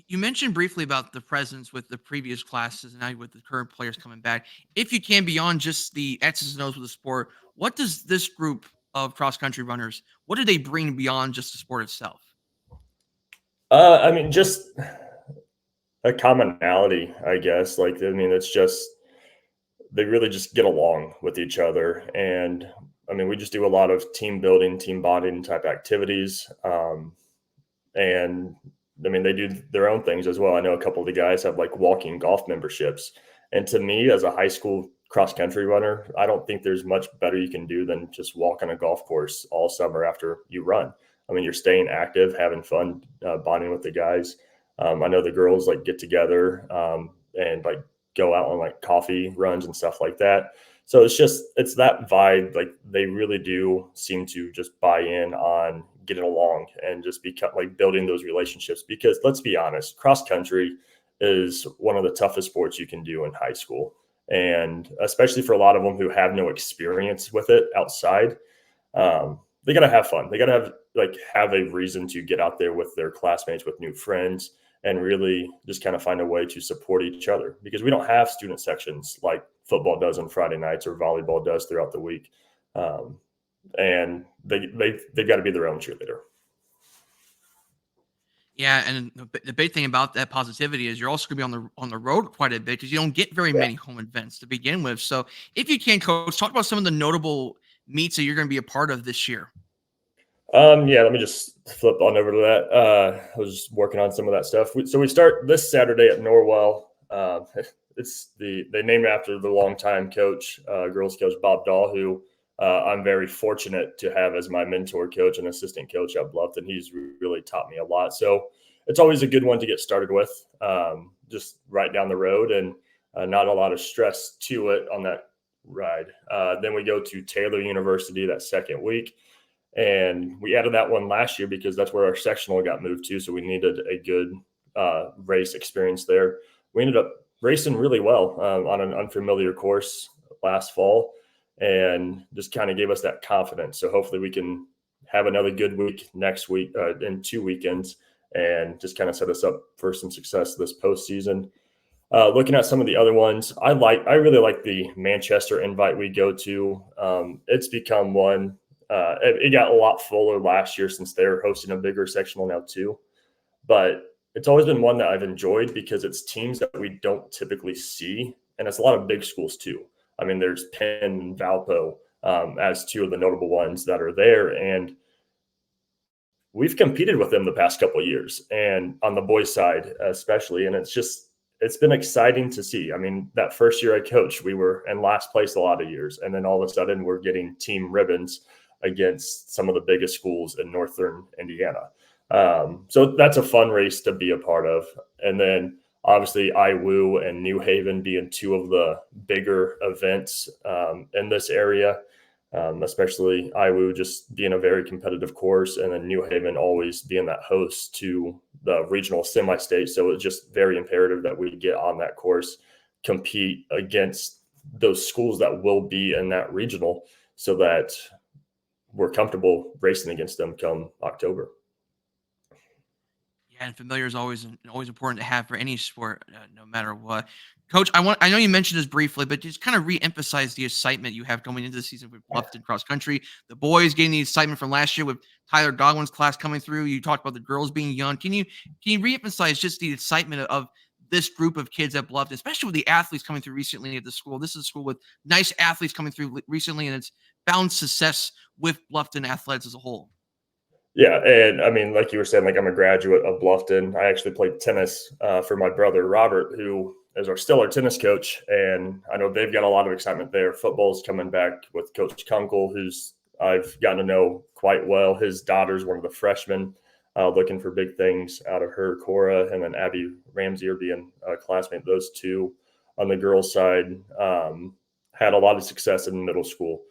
You mentioned briefly about the presence with the previous classes and now with the current players coming back. If you can, beyond just the X's and O's with the sport, what does this group of cross-country runners, what do they bring beyond just the sport itself? Just a commonality, I guess. It's just they really just get along with each other. And we just do a lot of team building, team bonding type activities. And they do their own things as well. I know a couple of the guys have like walking golf memberships. And to me, as a high school cross country runner, I don't think there's much better you can do than just walk on a golf course all summer after you run. You're staying active, having fun, bonding with the guys. I know the girls like get together and like go out on like coffee runs and stuff like that. So it's that vibe. Like they really do seem to just buy in on getting along and just become like building those relationships, because let's be honest, cross country is one of the toughest sports you can do in high school. And especially for a lot of them who have no experience with it outside, they got to have fun. They got to have a reason to get out there with their classmates, with new friends, and really just kind of find a way to support each other, because we don't have student sections like football does on Friday nights or volleyball does throughout the week. And they've got to be their own cheerleader. Yeah, and the big thing about that positivity is you're also going to be on the road quite a bit, because you don't get very many home events to begin with. So if you can, Coach, talk about some of the notable meets that you're going to be a part of this year. Let me just flip on over to that. I was just working on some of that stuff. So we start this Saturday at Norwell. They named after the longtime coach, girls coach Bob Dahl, who I'm very fortunate to have as my mentor coach and assistant coach at Bluffton. He's really taught me a lot. So it's always a good one to get started with, just right down the road, and not a lot of stress to it on that ride. Then we go to Taylor University that second week. And we added that one last year because that's where our sectional got moved to. So we needed a good race experience there. We ended up racing really well on an unfamiliar course last fall, and just kind of gave us that confidence. So hopefully we can have another good week next week in 2 weekends, and just kind of set us up for some success this postseason. Looking at some of the other ones, I really like the Manchester invite we go to. It's become one. It got a lot fuller last year since they're hosting a bigger sectional now too. But it's always been one that I've enjoyed because it's teams that we don't typically see. And it's a lot of big schools too. There's Penn and Valpo as 2 of the notable ones that are there. And we've competed with them the past couple of years, and on the boys' side especially. And it's been exciting to see. That first year I coached, we were in last place a lot of years. And then all of a sudden we're getting team ribbons against some of the biggest schools in Northern Indiana. So that's a fun race to be a part of. And then obviously IWU and New Haven being 2 of the bigger events in this area, especially IWU just being a very competitive course, and then New Haven always being that host to the regional semi-state. So it's just very imperative that we get on that course, compete against those schools that will be in that regional, so that we're comfortable racing against them come October. And familiar is always important to have for any sport, no matter what. Coach, I know you mentioned this briefly, but just kind of re-emphasize the excitement you have going into the season with Bluffton cross country. The boys getting the excitement from last year with Tyler Godwin's class coming through. You talked about the girls being young. Can you re-emphasize just the excitement of this group of kids at Bluffton, especially with the athletes coming through recently at the school? This is a school with nice athletes coming through recently, and it's found success with Bluffton athletics as a whole. Yeah, and I mean, like you were saying, like I'm a graduate of Bluffton. I actually played tennis for my brother Robert, who is still our tennis coach, and I know they've got a lot of excitement there. Football's coming back with Coach Kunkel, who's I've gotten to know quite well. His daughter's one of the freshmen, looking for big things out of her, Cora, and then Abby Ramsey are being a classmate. Those two on the girls' side had a lot of success in middle school,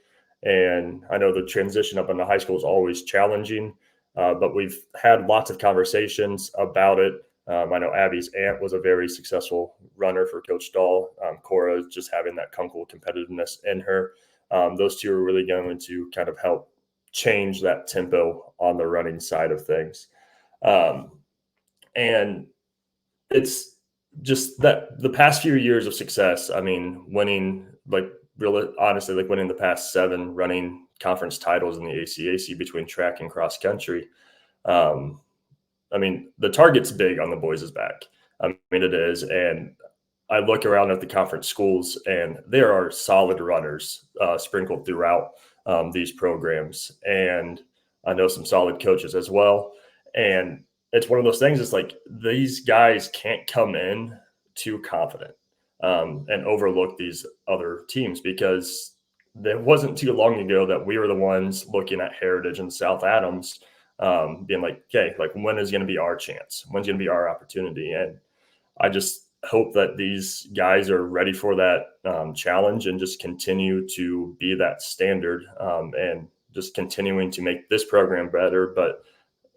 and I know the transition up into high school is always challenging. But we've had lots of conversations about it. I know Abby's aunt was a very successful runner for Coach Dahl. Cora just having that Kunkel competitiveness in her. Those two are really going to kind of help change that tempo on the running side of things. And it's just that the past few years of success, I mean, winning, like really honestly, like winning the past 7 running conference titles in the ACAC between track and cross country. I mean, the target's big on the boys' back. I mean, it is. And I look around at the conference schools, and there are solid runners sprinkled throughout these programs. And I know some solid coaches as well. And it's one of those things, it's like these guys can't come in too confident and overlook these other teams, because it wasn't too long ago that we were the ones looking at Heritage and South Adams being like, okay, like when is going to be our chance? When's going to be our opportunity? And I just hope that these guys are ready for that challenge and just continue to be that standard and just continuing to make this program better. But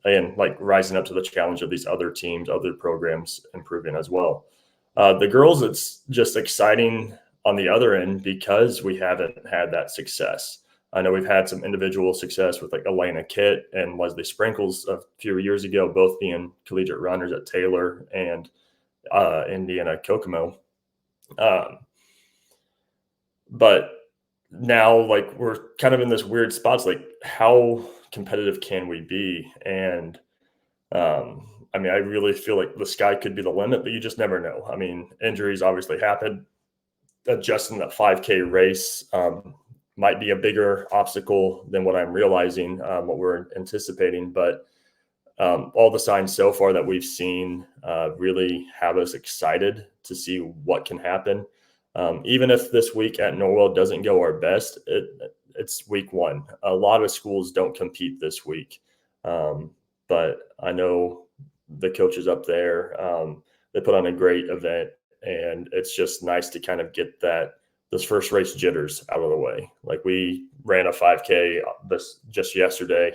again, like rising up to the challenge of these other teams, other programs improving as well. The girls, it's just exciting on the other end because we haven't had that success. I know we've had some individual success with like Elena Kitt and Leslie Sprinkles a few years ago, both being collegiate runners at Taylor and Indiana Kokomo. But now, like, we're kind of in this weird spots, like how competitive can we be? And I mean, I really feel like the sky could be the limit, but you just never know. I mean, injuries obviously happen. Adjusting that 5K race might be a bigger obstacle than what I'm realizing, what we're anticipating. But all the signs so far that we've seen really have us excited to see what can happen. Even if this week at Norwell doesn't go our best, it's week 1. A lot of schools don't compete this week. But I know the coaches up there, they put on a great event, and it's just nice to kind of get those first race jitters out of the way. Like we ran a 5K just yesterday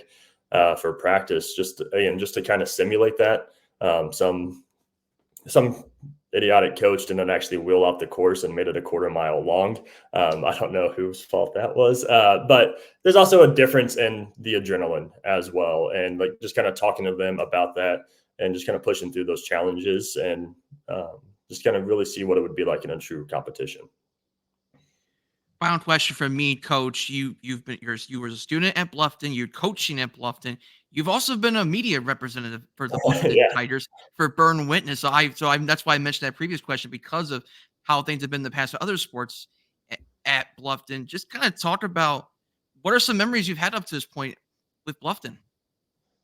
for practice, just to kind of simulate that. Some idiotic coach didn't actually wheel out the course and made it a quarter mile long. I don't know whose fault that was, but there's also a difference in the adrenaline as well. And like just kind of talking to them about that and just kind of pushing through those challenges and just kind of really see what it would be like in a true competition. Final question from me, Coach. You were a student at Bluffton. You're coaching at Bluffton. You've also been a media representative for the Bluffton Tigers for Burn Witness. That's why I mentioned that previous question, because of how things have been in the past with other sports at Bluffton. Just kind of talk about what are some memories you've had up to this point with Bluffton.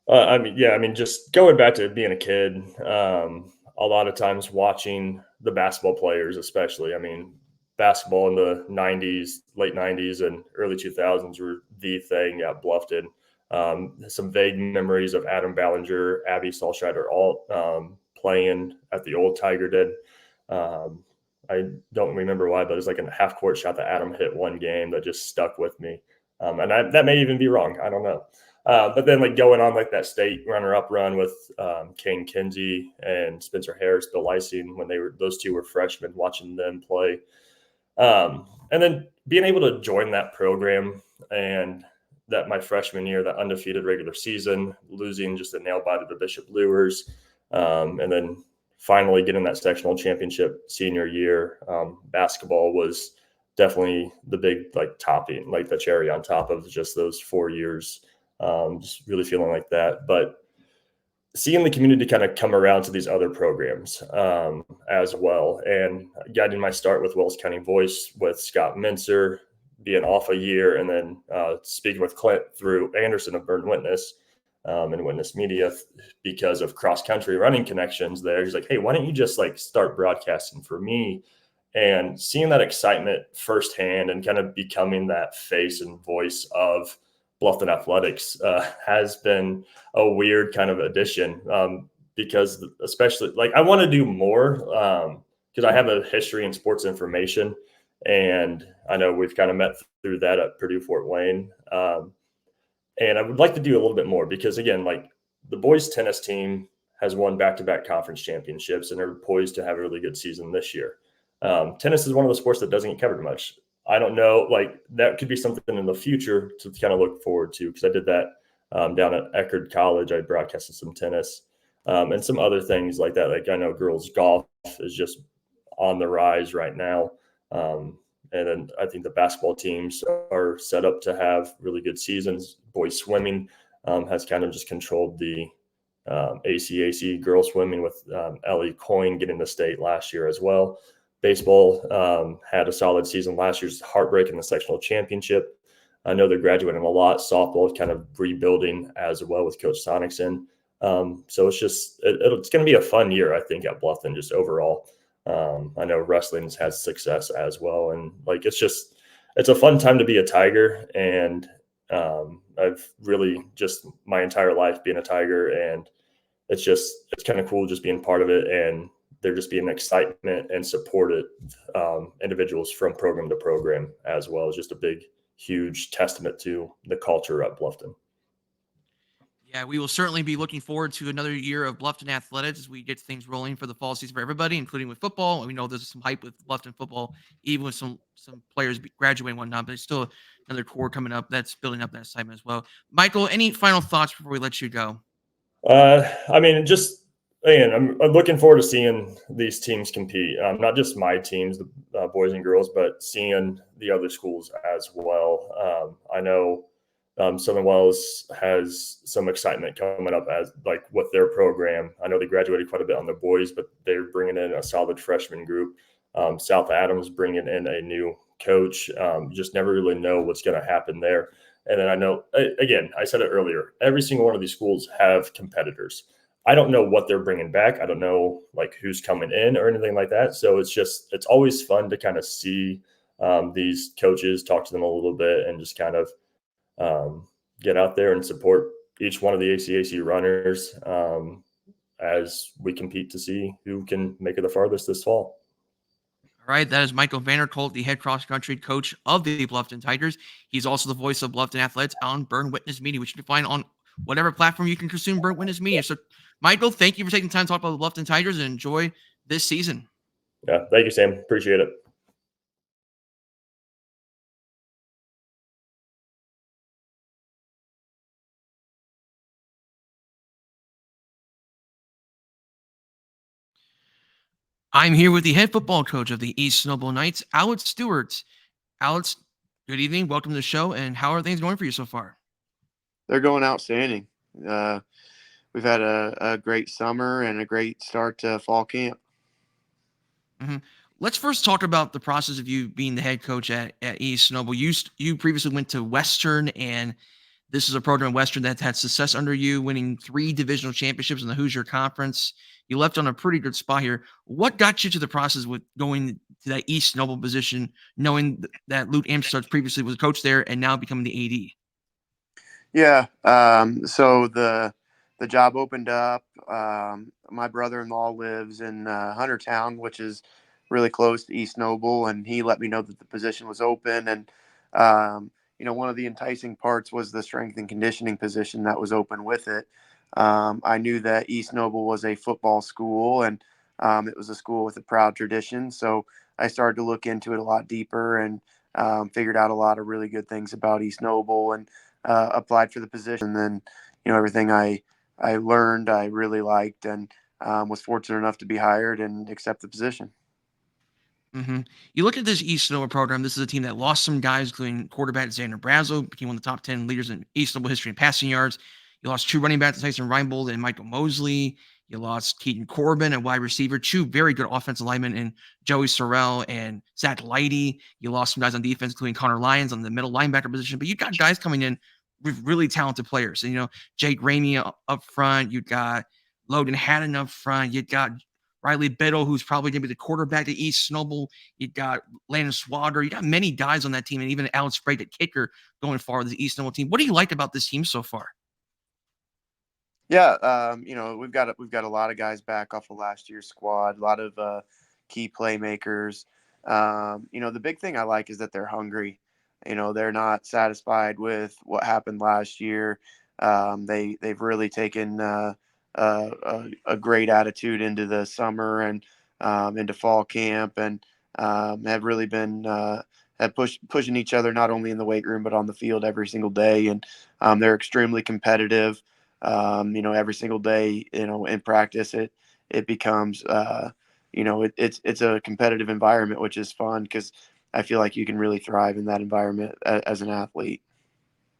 I mean, just going back to being a kid, a lot of times watching the basketball players, especially. I mean, basketball in the 90s, late 90s and early 2000s were the thing at Bluffton. Some vague memories of Adam Ballinger, Abby Stallschreider, all playing at the old Tiger Den. I don't remember why, but it's like a half-court shot that Adam hit one game that just stuck with me. And that may even be wrong. I don't know. But then like going on like that state runner-up run with Kane Kinsey and Spencer Harris, Bill Lysing, when those two were freshmen, watching them play. And then being able to join that program, and that my freshman year, that undefeated regular season, losing just a nail biter to Bishop Lures, And then finally getting that sectional championship senior year. Basketball was definitely the big like topping, like the cherry on top of just those 4 years. Just really feeling like that. But seeing the community kind of come around to these other programs as well, and getting my start with Wells County Voice with Scott Mincer, being off a year, and then speaking with Clint through Anderson of Burn Witness and Witness Media because of cross country running connections there. He's like, hey, why don't you just like start broadcasting for me? And seeing that excitement firsthand and kind of becoming that face and voice of Bluffton athletics has been a weird kind of addition because especially like I want to do more because I have a history in sports information, and I know we've kind of met through that at Purdue Fort Wayne. And I would like to do a little bit more because, again, like the boys tennis team has won back-to-back conference championships and are poised to have a really good season this year. Tennis is one of the sports that doesn't get covered much. I don't know, like that could be something in the future to kind of look forward to because I did that down at Eckerd College. I broadcasted some tennis and some other things like that. Like I know girls golf is just on the rise right now. And then I think the basketball teams are set up to have really good seasons. Boys swimming has kind of just controlled the ACAC girls swimming with Ellie Coyne getting the state last year as well. Baseball had a solid season last year's heartbreak in the sectional championship. I know they're graduating a lot. Softball is kind of rebuilding as well with Coach Sonicson. So it's just it's going to be a fun year, I think, at Bluffton just overall. I know wrestling's has success as well. And like, it's a fun time to be a Tiger. And I've really just my entire life being a Tiger, and it's kind of cool just being part of it. And there just being excitement and supported individuals from program to program as well. It's just a big, huge testament to the culture at Bluffton. Yeah, we will certainly be looking forward to another year of Bluffton athletics as we get things rolling for the fall season for everybody, including with football. And we know there's some hype with Bluffton football, even with some players graduating and whatnot. But there's still another core coming up that's building up that excitement as well. Michael, any final thoughts before we let you go? I mean, just again, I'm looking forward to seeing these teams compete. Not just my teams, the boys and girls, but seeing the other schools as well. I know Southern Wells has some excitement coming up as like with their program. I know they graduated quite a bit on the boys, but they're bringing in a solid freshman group. South Adams bringing in a new coach. Just never really know what's going to happen there. And then I know, again, I said it earlier, every single one of these schools have competitors. I don't know what they're bringing back. I don't know like who's coming in or anything like that. So it's always fun to kind of see these coaches, talk to them a little bit, and just kind of get out there and support each one of the ACAC runners as we compete to see who can make it the farthest this fall. All right, that is Michael Vanderkolk, the head cross-country coach of the Bluffton Tigers. He's also the voice of Bluffton Athletics on Burn Witness Media, which you can find on whatever platform you can consume Burn Witness Media. So, Michael, thank you for taking time to talk about the Bluffton Tigers and enjoy this season. Yeah, thank you, Sam. Appreciate it. I'm here with the head football coach of the East Snowball Knights, Alex Stewart. Alex, good evening. Welcome to the show. And how are things going for you so far? They're going outstanding. We've had a great summer and a great start to fall camp. Mm-hmm. Let's first talk about the process of you being the head coach at East Snowball. You previously went to Western, and this is a program in Western that had success under you, winning 3 divisional championships in the Hoosier Conference. You left on a pretty good spot here. What got you to the process with going to that East Snowball position, knowing that Luke Amsterdam previously was a coach there and now becoming the AD? Yeah. So the job opened up. My brother-in-law lives in Huntertown, which is really close to East Noble, and he let me know that the position was open. And one of the enticing parts was the strength and conditioning position that was open with it. I knew that East Noble was a football school, and it was a school with a proud tradition. So I started to look into it a lot deeper and figured out a lot of really good things about East Noble, and applied for the position. And then, everything I learned, I really liked, and was fortunate enough to be hired and accept the position. You look at this East Nova program. This is a team that lost some guys, including quarterback Xander Brazo, became one of the top 10 leaders in East Nova history in passing yards. You lost two running backs, Tyson Reinbold and Michael Mosley. You lost Keaton Corbin, a wide receiver, two very good offensive linemen in Joey Sorrell and Zach Leidy. You lost some guys on defense, including Connor Lyons on the middle linebacker position. But you got guys coming in with really talented players. And, Jake Ramey up front. You got Logan Haddon up front. You got Riley Biddle, who's probably going to be the quarterback at East Snowball. You got Landon Swager. You got many guys on that team, and even Alex Sprague, the kicker, going far with the East Snowball team. What do you like about this team so far? Yeah, we've got a lot of guys back off of last year's squad. A lot of key playmakers. The big thing I like is that they're hungry. They're not satisfied with what happened last year. They've really taken a great attitude into the summer and into fall camp, and have really been pushing each other not only in the weight room but on the field every single day. And they're extremely competitive. Every single day, in practice, it becomes it's a competitive environment, which is fun because I feel like you can really thrive in that environment as an athlete.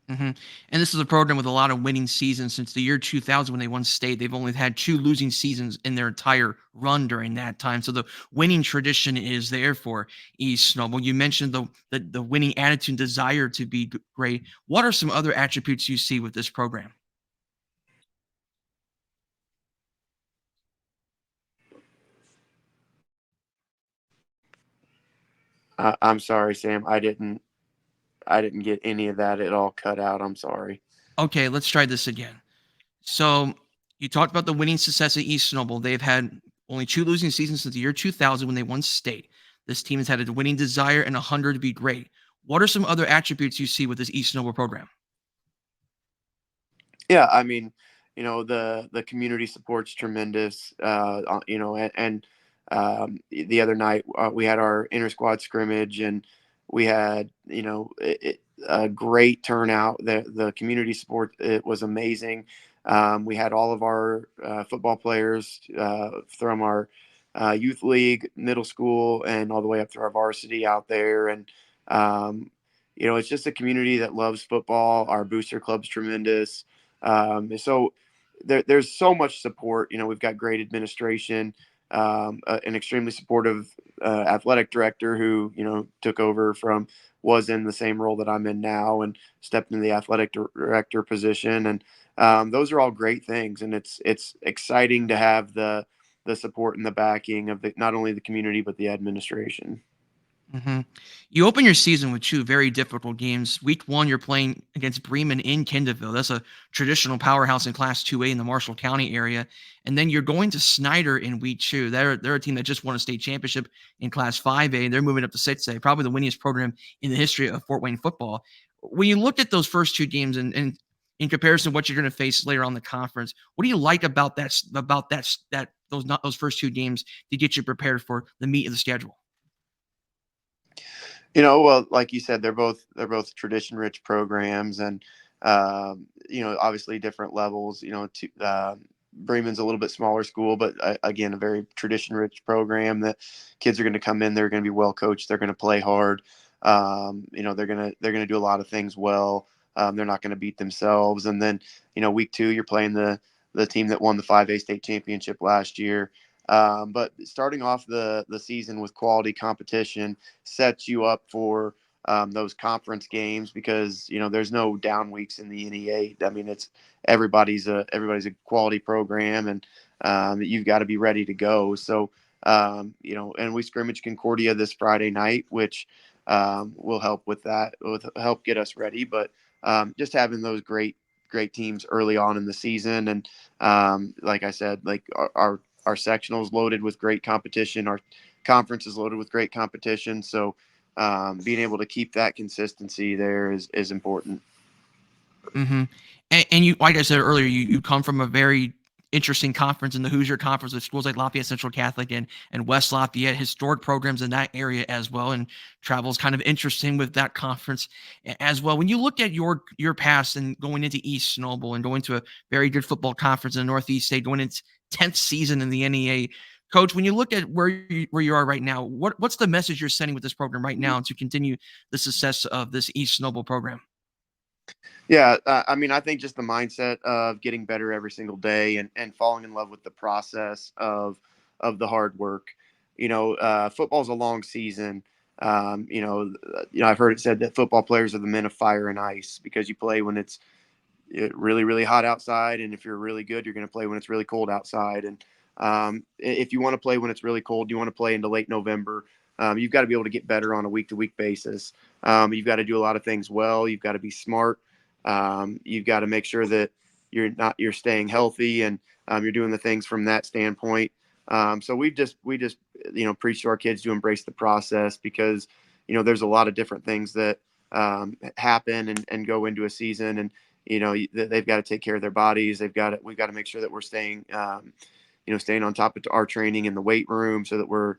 And this is a program with a lot of winning seasons since the year 2000 when they won state. They've only had two losing seasons in their entire run during that time. So the winning tradition is there for East Snowball. You mentioned the winning attitude and desire to be great. What are some other attributes you see with this program? I'm sorry, Sam. I didn't get any of that. It all cut out. I'm sorry. Okay, let's try this again. So you talked about the winning success at East Snowball. They've had only two losing seasons since the year 2000 when they won state. This team has had a winning desire and a hunger to be great. What are some other attributes you see with this East Snowball program? Yeah, I mean, the community support's tremendous. And the other night we had our inter squad scrimmage, and we had a great turnout. The community support, it was amazing. We had all of our football players from our youth league, middle school, and all the way up to our varsity out there. And it's just a community that loves football. Our booster club's tremendous. So there's so much support. We've got great administration, an extremely supportive athletic director who took over was in the same role that I'm in now and stepped into the athletic director position. And those are all great things. And it's exciting to have the support and the backing of not only the community but the administration. You open your season with two very difficult games. Week 1, you're playing against Bremen in Kendallville. That's a traditional powerhouse in Class 2A in the Marshall County area. And then you're going to Snyder in week 2. They're a team that just won a state championship in Class 5A. They're moving up to 6A, probably the winningest program in the history of Fort Wayne football. When you look at those first two games and in comparison to what you're going to face later on in the conference, what do you like about those first two games to get you prepared for the meat of the schedule? Well, like you said, they're both tradition-rich programs, and obviously different levels. Bremen's a little bit smaller school, but again, a very tradition-rich program that kids are going to come in. They're going to be well coached. They're going to play hard. They're going to do a lot of things well. They're not going to beat themselves. And then, week 2, you're playing the team that won the 5A state championship last year. But starting off the season with quality competition sets you up for those conference games because there's no down weeks in the NE8. I mean, it's everybody's a quality program, and you've got to be ready to go. So and we scrimmage Concordia this Friday night, which will help with that, help get us ready. But just having those great teams early on in the season, and like I said, like our sectional is loaded with great competition. Our conference is loaded with great competition. So being able to keep that consistency there is important. And you, like I said earlier, you come from a very interesting conference in the Hoosier Conference with schools like Lafayette Central Catholic and West Lafayette, historic programs in that area as well. And travel is kind of interesting with that conference as well. When you look at your past and going into East Noble and going to a very good football conference in the Northeast State, going into 10th season in the NEA, Coach, when you look at where you are right now, what's the message you're sending with this program right now to continue the success of this East Noble program? Yeah, I mean, I think just the mindset of getting better every single day and falling in love with the process of the hard work. Football's a long season. I've heard it said that football players are the men of fire and ice because you play when it's really, really hot outside, and if you're really good, you're going to play when it's really cold outside. And if you want to play when it's really cold, you want to play into late November. You've got to be able to get better on a week-to-week basis. You've got to do a lot of things well. You've got to be smart. You've got to make sure that you're staying healthy and you're doing the things from that standpoint. So we just preach to our kids to embrace the process because there's a lot of different things that happen and go into a season, and they've got to take care of their bodies. We've got to make sure that we're staying on top of our training in the weight room so that we're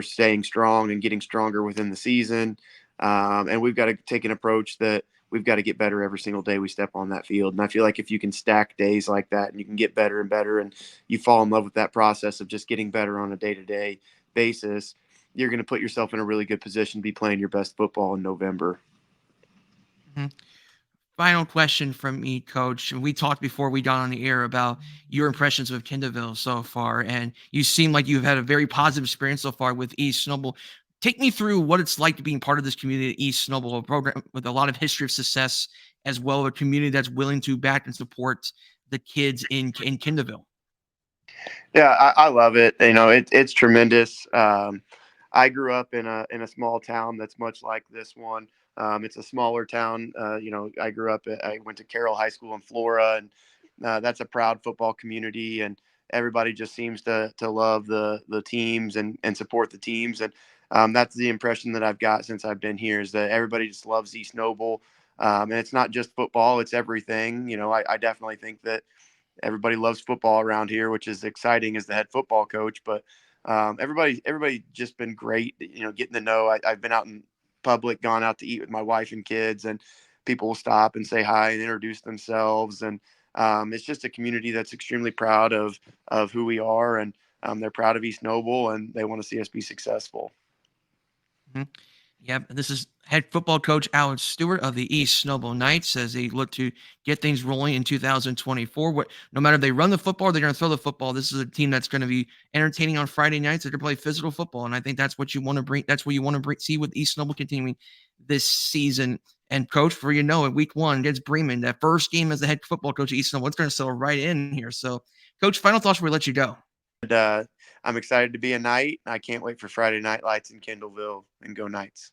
staying strong and getting stronger within the season. And we've got to take an approach that we've got to get better every single day we step on that field. And I feel like if you can stack days like that and you can get better and better and you fall in love with that process of just getting better on a day-to-day basis, you're going to put yourself in a really good position to be playing your best football in November. Mm-hmm. Final question from me, Coach. We talked before we got on the air about your impressions of Kendallville so far, and you seem like you've had a very positive experience so far with East Noble. Take me through what it's like to being part of this community at East Noble, a program with a lot of history of success, as well as a community that's willing to back and support the kids in Kendallville. Yeah, I love it. It's tremendous. I grew up in a small town that's much like this one. It's a smaller town. I went to Carroll High School in Flora, and that's a proud football community, and everybody just seems to love the teams and support the teams. And that's the impression that I've got since I've been here, is that everybody just loves East Noble. And it's not just football, it's everything. I definitely think that everybody loves football around here, which is exciting as the head football coach, but everybody just been great, getting to know. I've been out in public, gone out to eat with my wife and kids, and people will stop and say hi and introduce themselves. And it's just a community that's extremely proud of who we are, and they're proud of East Noble, and they want to see us be successful. Mm-hmm. Yep. This is head football coach Alex Stewart of the East Noble Knights as they look to get things rolling in 2024. No matter if they run the football or they're going to throw the football, this is a team that's going to be entertaining on Friday nights. They're going to play physical football, and I think that's what you want to bring. That's what you want to see with East Noble continuing this season. And coach, for in week 1 against Bremen, that first game as the head football coach of East Noble, it's going to settle right in here. So, coach, final thoughts before we let you go. I'm excited to be a Knight. I can't wait for Friday Night Lights in Kendallville, and go Knights.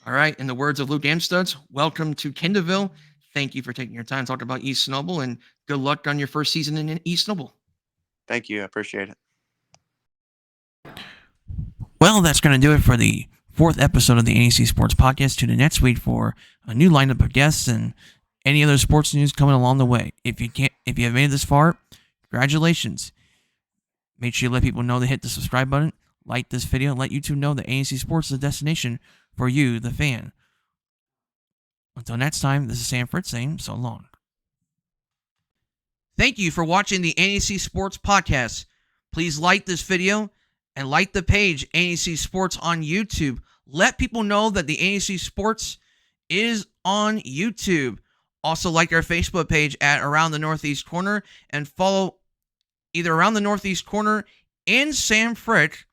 All right. In the words of Luke Amstutz, welcome to Kendallville. Thank you for taking your time to talk about East Noble, and good luck on your first season in East Noble. Thank you. I appreciate it. Well, that's going to do it for the 4th episode of the ANEC Sports Podcast. Tune in next week for a new lineup of guests and any other sports news coming along the way. If you have made it this far, congratulations. Make sure you let people know to hit the subscribe button, like this video, and let YouTube know that ANEC Sports is a destination for you, the fan. Until next time, this is Sam Fritz saying so long. Thank you for watching the ANEC Sports Podcast. Please like this video and like the page ANEC Sports on YouTube. Let people know that the ANEC Sports is on YouTube. Also like our Facebook page at Around the Northeast Corner, and follow either Around the Northeast Corner and Sam Frick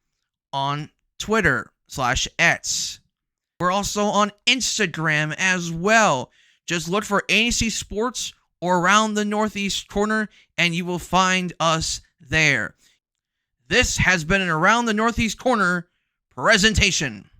on Twitter/X. We're also on Instagram as well. Just look for ANEC Sports or Around the Northeast Corner, and you will find us there. This has been an Around the Northeast Corner presentation.